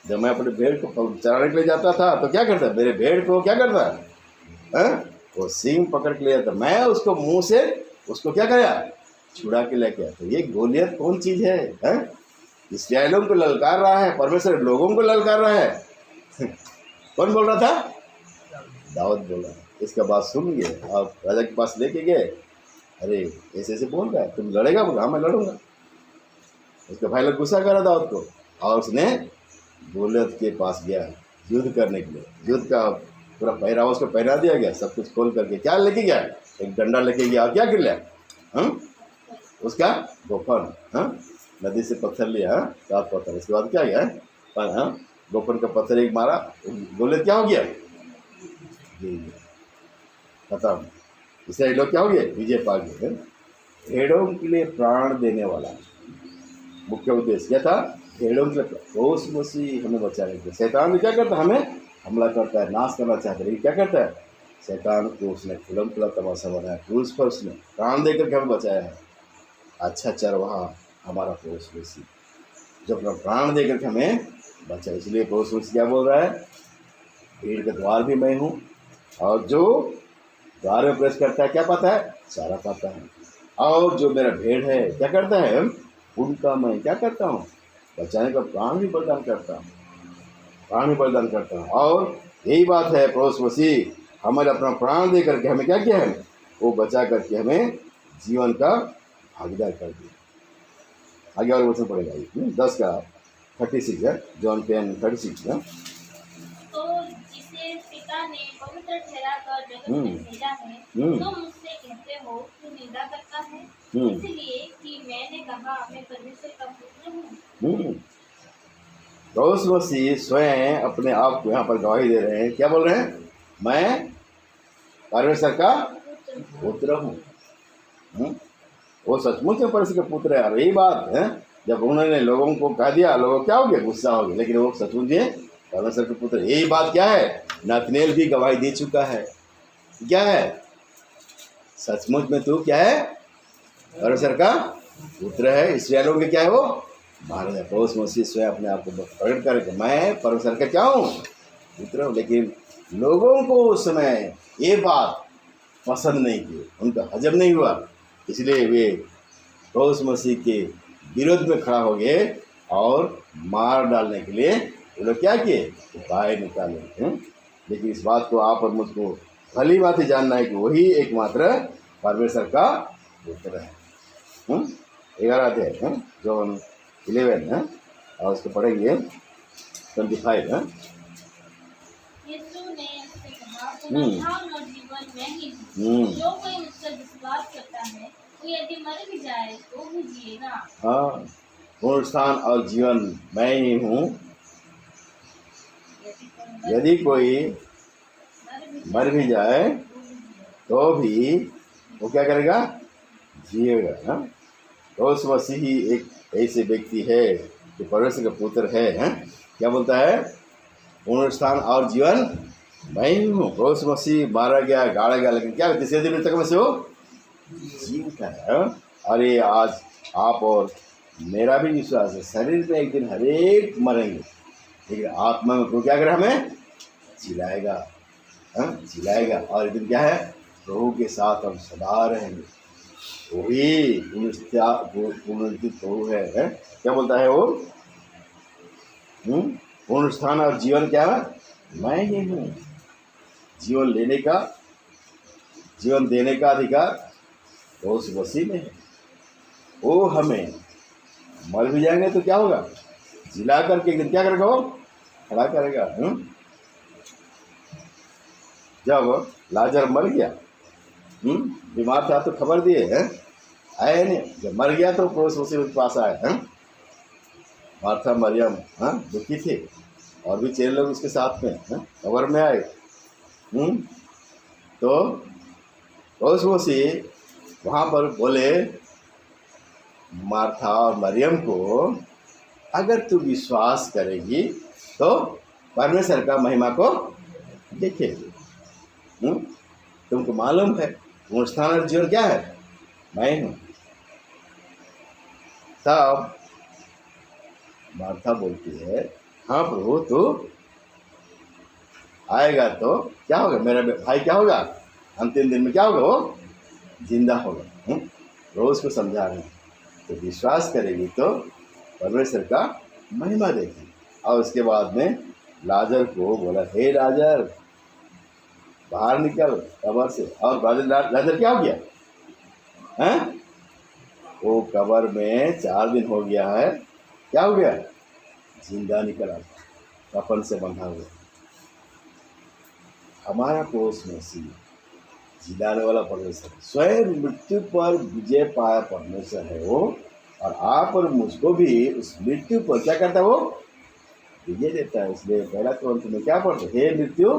जब मैं अपने भेड़ को चराने के लिए जाता था तो क्या करता, मेरे भेड़ को क्या करता, वो सींग पकड़ के ले जाता, मैं उसको मुंह से उसको क्या कराया, छुड़ा के लेके आता। ये गोलियत कौन चीज है? इस्राएलों को ललकार रहा है, परमेश्वर लोगों को ललकार रहा है। कौन बोल रहा था, दाऊद बोल रहा है। इसका बात सुन गए और राजा के पास लेके गए, अरे ऐसे ऐसे बोल रहा है, तुम लड़ेगा, बोला हाँ मैं लड़ूंगा। उसका भाई लोग गुस्सा करा दाऊद को, और उसने गोलियत के पास गया युद्ध करने के लिए। युद्ध का पूरा पहरावा उसको पहना दिया गया, सब कुछ खोल करके क्या लेके गया, एक डंडा लेके गया, और क्या कर लिया, उसका गोफन, नदी से पत्थर लिया, 7 पत्थर, इसके बाद क्या गया, गोफन का पत्थर एक मारा, गोलियत क्या हो गया, खत्म। इससे लोग क्या हो गए, विजय पा गए। भेड़ों के लिए प्राण देने वाला मुख्य उद्देश्य क्या था, भेड़ों के लिए रोज मसीह हमें बचाने के लिए। शैतान भी क्या करता है, हमें हमला करता है, नाश करना चाहता है, लेकिन क्या करता है, शैतान को उसने खुलम खुला तमाशा बनाया, क्रूस पर उसने प्राण देकर के हमें बचाया है। अच्छा चरवाहा हमारा पड़ोस मसीह, जो अपना प्राण देकर के हमें बचा। इसलिए पड़ोस मसीह क्या बोल रहा है, भीड़ का द्वार भी मैं हूँ, और जो द्वार में प्रवेश करता है क्या पाता है, सारा पाता है। और जो मेरा भेड़ है क्या करता है, उनका मैं क्या करता हूँ, बचाने का प्राण भी बलिदान करता हूँ, प्राण भी बलिदान करता हूँ। और यही बात है, पड़ोस मसीह हमारे अपना प्राण दे करके हमें क्या किया है, वो बचा करके हमें जीवन का भागीदार कर दिया। आगे और वचन पड़ेगा 10 का 36 है, जॉन 10:36 है। तो जिसे पिता ने पवित्र ठहराकर जगत में भेजा है, तो मुझसे कहते हो तू निंदा करता है, इसलिए कि मैंने कहा मैं परमेश्वर का पुत्र हूँ। पड़ोस मसीह स्वयं अपने आप को यहाँ पर गवाही दे रहे हैं, क्या बोल रहे हैं, मैं परमेश्वर का पुत्र हूँ। वो सचमुच में परमेश्वर का पुत्र है। और यही बात है, जब उन्होंने लोगों को कह दिया, लोग क्या हो गए, गुस्सा हो गए, लेकिन वो सचमुच में परमेश्वर के पुत्र। यही बात क्या है, नतनेल भी गवाही दे चुका है, क्या है, सचमुच में तू क्या है, परमेश्वर का पुत्र है। इस्राएलों के क्या है, वो महाराज है। पड़ोस मसीह स्वयं अपने आप को प्रकट करके मैं परमेश्वर का क्या हूँ, पुत्र हूँ। लेकिन लोगों को उस समय ये बात पसंद नहीं की, उनका हजम नहीं हुआ, इसलिए वे पड़ोस मसीह के विरोध में खड़ा हो गए और मार डालने के लिए वो लोग क्या किए, उपाय निकाले। लेकिन इस बात को आप और मुझको भली बात ही जानना है कि वही एकमात्र परमेश्वर का पुत्र है। 11 अध्याय जॉन 11 है, और उसको पढ़ेंगे 25 है। यीशु ने उससे कहा, पुनरुत्थान और जीवन मैं ही हूँ। जो कोई मुझ पर विश्वास करता है वो यदि मर भी जाए तो भी जिएगा। हाँ, पुनरुत्थान और जीवन मैं ही हूँ। यदि कोई मर भी जाए तो भी वो क्या करेगा, जिएगा। तो उस मसीही एक ऐसे व्यक्ति है जो परमेश्वर का पुत्र है, क्या बोलता है, पुनरुत्थान और जीवन मैं ही हूँ। पड़ोस मसीह मारा गया, गाड़ा गया, लेकिन क्या तीसरे दिन तक में से वो जीवता है। अरे आज आप और मेरा भी विश्वास है, शरीर में एक दिन हरेक मरेंगे, लेकिन आत्मा में क्या करे, हमें जिलाएगा, जिलाएगा। और एक दिन क्या है, प्रभु के साथ हम सदा रहेंगे। वही पुनरुत्थित प्रभु है। क्या बोलता है वो, पुनरुत्थान और जीवन क्या है, मैं ही हूँ। जीवन लेने का, जीवन देने का अधिकार तो उस मसीह में है। वो हमें मर भी जाएंगे तो क्या होगा, जिला करके एक दिन क्या करेगा, वो खड़ा करेगा। जब लाजर मर गया, बीमार था तो खबर दिए, आए नहीं, जब मर गया तो पड़ोस मसीह के पास आए, मार्था मरियम दुखी थे, और भी 6 लोग उसके साथ में कब्र में आए। तो उस मसीह वहाँ पर बोले मार्था और मरियम को, अगर तू विश्वास करेगी तो परमेश्वर का महिमा को देखेगी। तुमको मालूम है पुनरुत्थान और जीवन क्या है? मैं हूँ। तब मार्था बोलती है, हाँ प्रभु, तू आएगा तो क्या होगा? मेरा भाई क्या होगा? अंतिम दिन में क्या होगा? वो जिंदा होगा। रोज को समझा रहे हैं, तो विश्वास करेगी तो परमेश्वर का महिमा देगी। और उसके बाद में लाजर को बोला, हे लाजर बाहर निकल कब्र से। और लाजर क्या हो गया? वो कब्र में 4 दिन हो गया है, क्या हो गया? जिंदा निकल आता, कफन से बंधा हुआ। हमारा पोस मसीह जिलाने वाला परमेश्वर, स्वयं मृत्यु पर विजय पाया परमेश्वर है वो, और आप और मुझको भी उस मृत्यु पर क्या करता है? वो विजय देता है। इसलिए पहला कोरिन्थ में क्या पढ़ते? हे मृत्यु,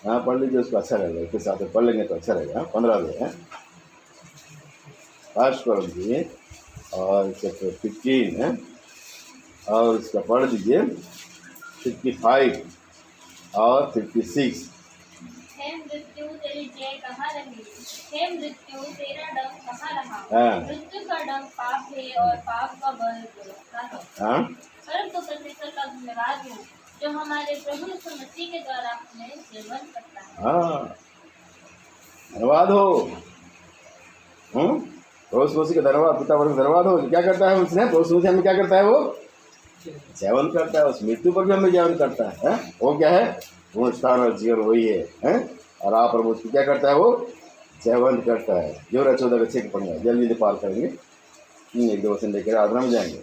पढ़ लीजिए, उसको अच्छा रहेगा, इसके साथ पढ़ लेंगे तो अच्छा रहेगा। 15 है फर्स्ट कोरिन्थ और चैप्टर 15 है, और इसका पढ़ लीजिए 55 और 56। हे मृत्यु तेरी जय कहाँ रही? हे मृत्यु तेरा डंक कहाँ रहा? मृत्यु का डंक पाप है और पाप का बल दुष्टता है। परंतु परमेश्वर का धन्यवाद हो जो हमारे प्रभु यीशु मसीह के द्वारा हमें जीवन करता है। धन्यवाद हो। प्रभु मसीह का धन्यवाद, पिता परमेश्वर धन्यवाद हो। क्या करता है उसने? प्रभु मसीह हमें क्या करता है? वो सेवन करता है, उस मृत्यु पर भी हमें जीवन करता है। वो क्या है? पुनरुत्थान और जीवन वही है। और आप और मुझको क्या करता है? वो सेवन करता है। जो 14 के 6 पढ़ेंगे, जल्दी पार करेंगे, 1-2 वचन लेकर आराधना में जाएंगे।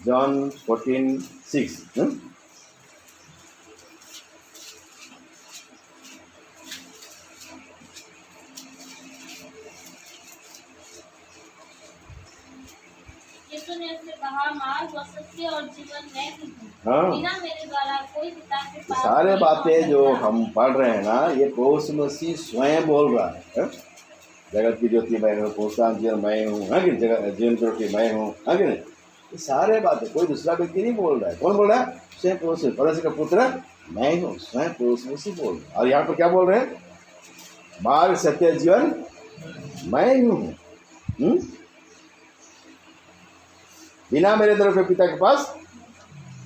जॉन 14:6। यीशु ने उससे कहा, मार्ग व सत्य और जीवन मैं ही हूँ। बिना मेरे द्वारा कोई पिता के पास सारे बातें जो हम पढ़ रहे हैं ना, ये यीशु मसीह स्वयं बोल रहा है। जगत की ज्योति मैं हूँ, पुनरुत्थान जीवन मैं हूँ, जगत जीवन की रोटी मैं हूँ, ये सारे बातें कोई दूसरा व्यक्ति नहीं बोल रहा है। कौन बोल रहा है? स्वयं परमेश्वर का पुत्र मैं हूँ, स्वयं प्रभु मसीह बोल रहे हैं। और यहाँ पर क्या बोल रहे हैं? मार्ग सत्य जीवन मैं हूँ। बिना मेरे तरफ के पिता के पास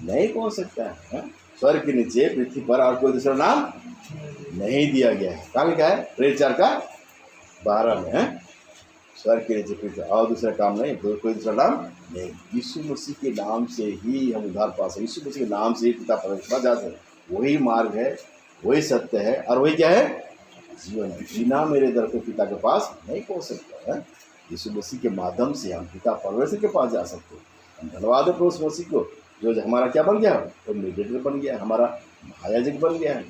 नहीं पहुंच सकता है। स्वर्ग के नीचे पृथ्वी पर और कोई दूसरा नाम नहीं दिया गया है। कहाँ लिखा है? प्रेरित 4:12 में है। स्वर्ग के नीचे पृथ्वी और दूसरा काम नहीं, कोई दूसरा नाम नहीं। यीशु मसीह के नाम से ही हम उद्धार पा सकते। यीशु मसीह के नाम से ही पिता परमेश्वर जा सकते। वही मार्ग है, वही सत्य है, और वही क्या है? जीवन है। बिना मेरे दर के पिता के पास नहीं पहुंच सकता है। यीशु मसीह के माध्यम से हम पिता परमेश्वर के पास जा सकते हैं। धन्यवाद है प्रभु मसीह को, जो हमारा क्या बन गया? वो मीडिएटर बन गया, हमारा महायाजक बन गया है।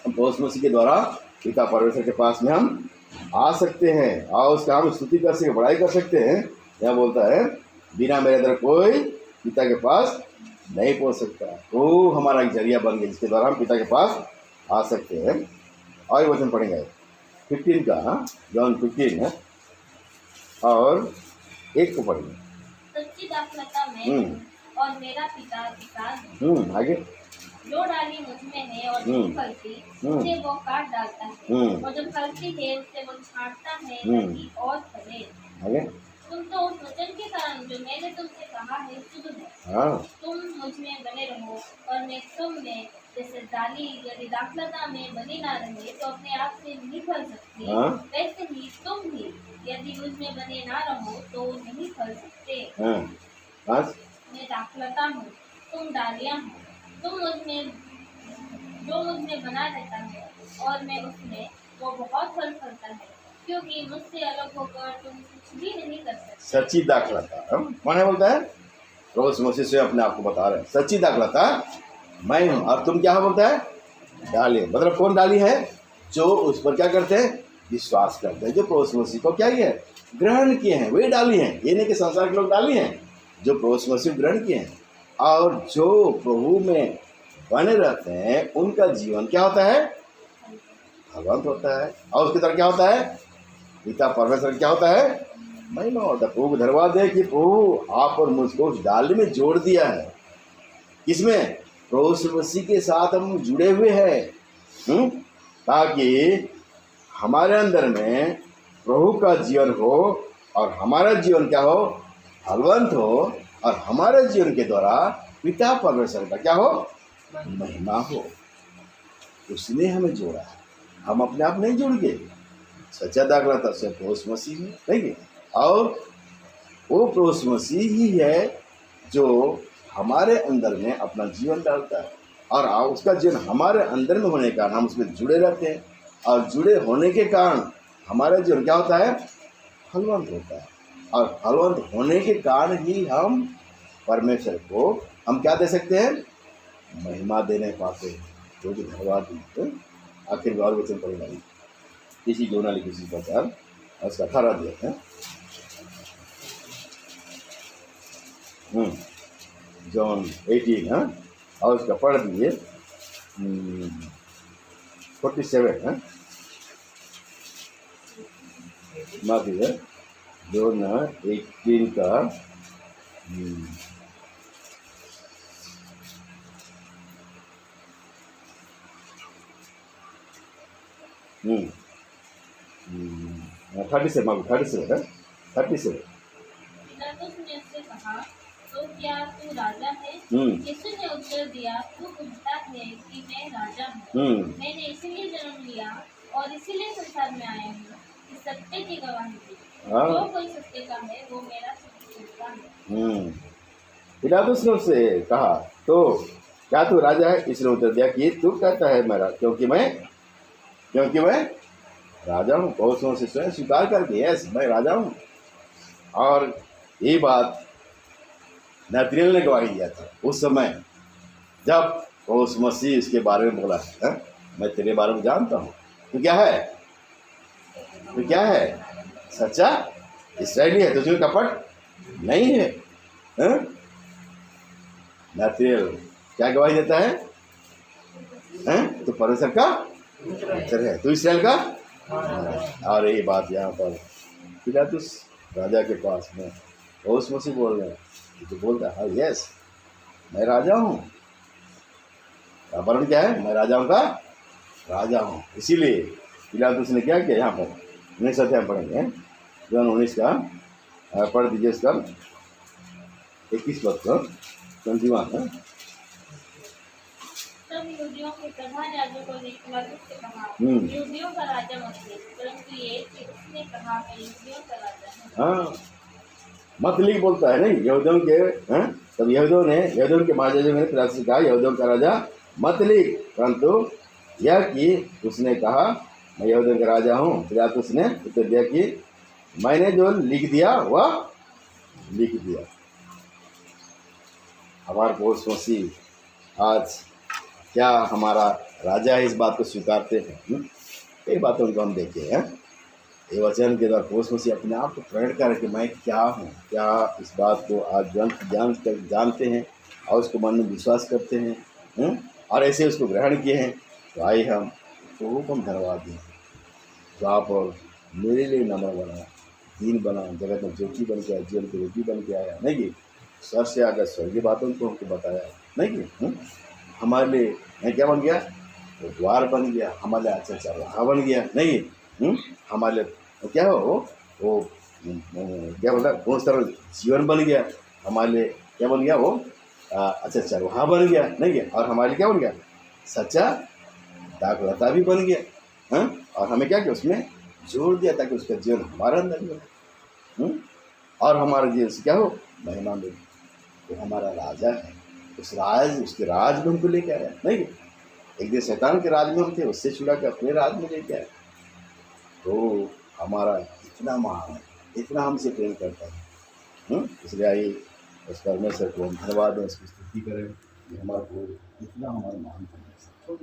हम प्रभु मसीह के द्वारा पिता परमेश्वर के पास में हम आ सकते हैं, और उसका हम स्तुति कर सकते, बड़ाई कर सकते हैं। यह बोलता है, बिना मेरे द्वारा कोई पिता के पास नहीं पहुंच सकता। तो हमारा एक जरिया बन गया जिसके द्वारा हम पिता के पास आ सकते हैं। और ये वचन पढ़ेंगे 15 का, जॉन 15 है, और 1 को पढ़ेंगे। सच्ची दाखलता में और मेरा पिता किसान है। आगे। जो डाली मुझ में है और नहीं फलती, उसे वो काट डालता है, और जो फलती है उसे वो छांटता है ताकि और फले। आगे। तुम तो उस वचन के कारण जो मैंने तुमसे कहा है शुद्ध है। तुम मुझ में बने रहो और मैं तुम में। जैसे डाली यदि दाखलता में बनी ना रहे तो अपने आप से नहीं फल सकती, वैसे ही तुम भी यदि मुझ में बने ना रहो तो नहीं फल सकते। मैं दाखलता हूँ, तुम डालियाँ हो। तुम मुझमें, जो मुझ में बना रहता है और मैं उसमें, वो बहुत फल फलता है, क्योंकि मुझसे अलग होकर तुम कुछ भी नहीं कर सकते। सच्ची दाखलता कौन है? बोलता है प्रभु मसीह से अपने आप को बता रहे हैं। सच्ची दाखलता मैं हूँ, और तुम क्या हो? बोलता है डाली। मतलब कौन डाली है? जो उस पर क्या करते हैं? विश्वास करते हैं, जो प्रभु मसीह को क्या किया है? ग्रहण किए हैं, वही डाली हैं। ये नहीं कि संसार के लोग डाली हैं, जो प्रभु यीशु मसीह को ग्रहण किए हैं और जो प्रभु में बने रहते हैं उनका जीवन क्या होता है? भगवंत होता है। और उसकी तरह क्या होता है? पिता परमेश्वर क्या होता है? महिमा होता है। प्रभु को धन्यवाद है कि प्रभु आप और मुझको उस डाली में जोड़ दिया है। किसमें? प्रभु यीशु मसीह के साथ हम जुड़े हुए हैं, ताकि हमारे अंदर में प्रभु का जीवन हो और हमारा जीवन क्या हो? फलवंत हो और हमारे जीवन के द्वारा पिता परमेश्वर का क्या हो? महिमा हो। उसने हमें जोड़ा है, हम अपने आप नहीं जुड़ गए। सच्चा दाखला था से प्रभु यीशु मसीह में, नहीं? और वो प्रभु यीशु मसीह ही है जो हमारे अंदर में अपना जीवन डालता है और उसका जीवन हमारे अंदर में होने के कारण हम उसमें जुड़े रहते हैं और जुड़े होने के कारण हमारा जीवन क्या होता है? फलवंत होता है। और फलवंत होने के कारण ही हम परमेश्वर को हम क्या दे सकते हैं? महिमा देने पाते हैं। जो भी धन्यवाद देते। आखिर बार वचन पढ़ेगा किसी जोना लिखी किसी प्रकार उसका 18 दिया है। जॉन 18 है और उसका पढ़ दिए 47 है। माफी है जॉन 18 का 37 है 37। पिलातुस ने उससे कहा, तो क्या तू राजा है? यीशु ने उत्तर दिया, तू पूछता है कि मैं राजा हूँ। मैंने इसीलिए जन्म लिया और इसीलिए संसार में आया हूँ कि सत्य की गवाही दी। जो कोई सत्य का है वो मेरा सुनता है। पिलातुस ने उससे कहा, तो क्या तू राजा है? इसने उत्तर दिया कि तू कहता है मेरा, क्योंकि मैं राजा हूँ। बहुत से स्वयं स्वीकार करके यस मैं राजा हूँ। और ये बात नतनेल ने गवाही दिया था उस समय जब उस मसीह इसके बारे में बोला है, मैं तेरे बारे में जानता हूँ, तो क्या है? सच्चा इस्राएली है, तुझमें कपट नहीं है। नतनेल क्या गवाही देता है? तो परमेश्वर का पुत्र है, तो इस्राएल का। और ये बात यहाँ पर पिलातुस राजा के पास में उस मसीह बोल रहे हैं, तो बोलता है यस मैं राजा हूँ। वर्ण क्या है? मैं राजाओं का राजा हूँ। इसीलिए पिलातुस ने क्या किया? यहाँ पर 19 अध्याय पढ़ेंगे, जॉन 19 का पढ़ दीजिए इसका 21 पद का 21 है। तब यहूदियों के प्रधान याजकों ने पिलातुस से कहा, यहूदियों का राजा मत लिख, परंतु ये कि उसने कहा मैं यहूदियों का राजा हूँ। हाँ, मत लिख बोलता है नहीं यहूदियों के। तब यहूदियों के महायाजक ने पिलातुस से कहा, यहूदियों का राजा मत लिख, परंतु यह कि उसने कहा मैं यहूदियों का राजा हूँ। पिलातुस ने उत्तर दिया कि मैंने जो लिख दिया वह लिख दिया। हमारे पौष मसीह आज क्या हमारा राजा है, इस बात को स्वीकारते हैं। कई बातों को हम देखे हैं ये वचन के द्वारा पौष मसीह अपने आप को प्रकट कर कि मैं क्या हूँ, क्या इस बात को आज जानते हैं और उसको मन में विश्वास करते हैं और ऐसे उसको ग्रहण किए हैं। तो आइए हम प्रभु को धन्यवाद दें जो आप मेरे लिए नम्र बना, दीन बना, जगत में ज्योति बन के आया, जीवन की रोटी बन के आया, नहीं कि स्वर से आकर स्वर्गीय बातों को हमको बताया, नहीं कि हमारे लिए मैं क्या बन गया? वो द्वार बन गया, हमारे लिए अच्छा राह बन गया, नहीं हमारे लिए क्या हो वो क्या बोलता बहुत सारा जीवन बन गया, हमारे लिए क्या बन गया? वो अच्छा वहाँ बन गया, नहीं गया। और हमारे लिए क्या बन गया? सच्चा दाखलता भी बन गया। और हमें क्या किया? उसमें जोड़ दिया ताकि उसका जीवन हमारे अंदर में हो और हमारा जीवन से क्या हो? महिमा मिले। वो हमारा राजा है, उसके राज में हमको लेके आया, नहीं एक दिन शैतान के राज में हम थे, उससे छुड़ा के अपने राज में लेके आए। तो हमारा इतना महान है, इतना हमसे प्रेम करता है। इसलिए आइए उस परमेश्वर को हम धन्यवाद दें, उसकी स्तुति करें। हमारा इतना हमारा महान है।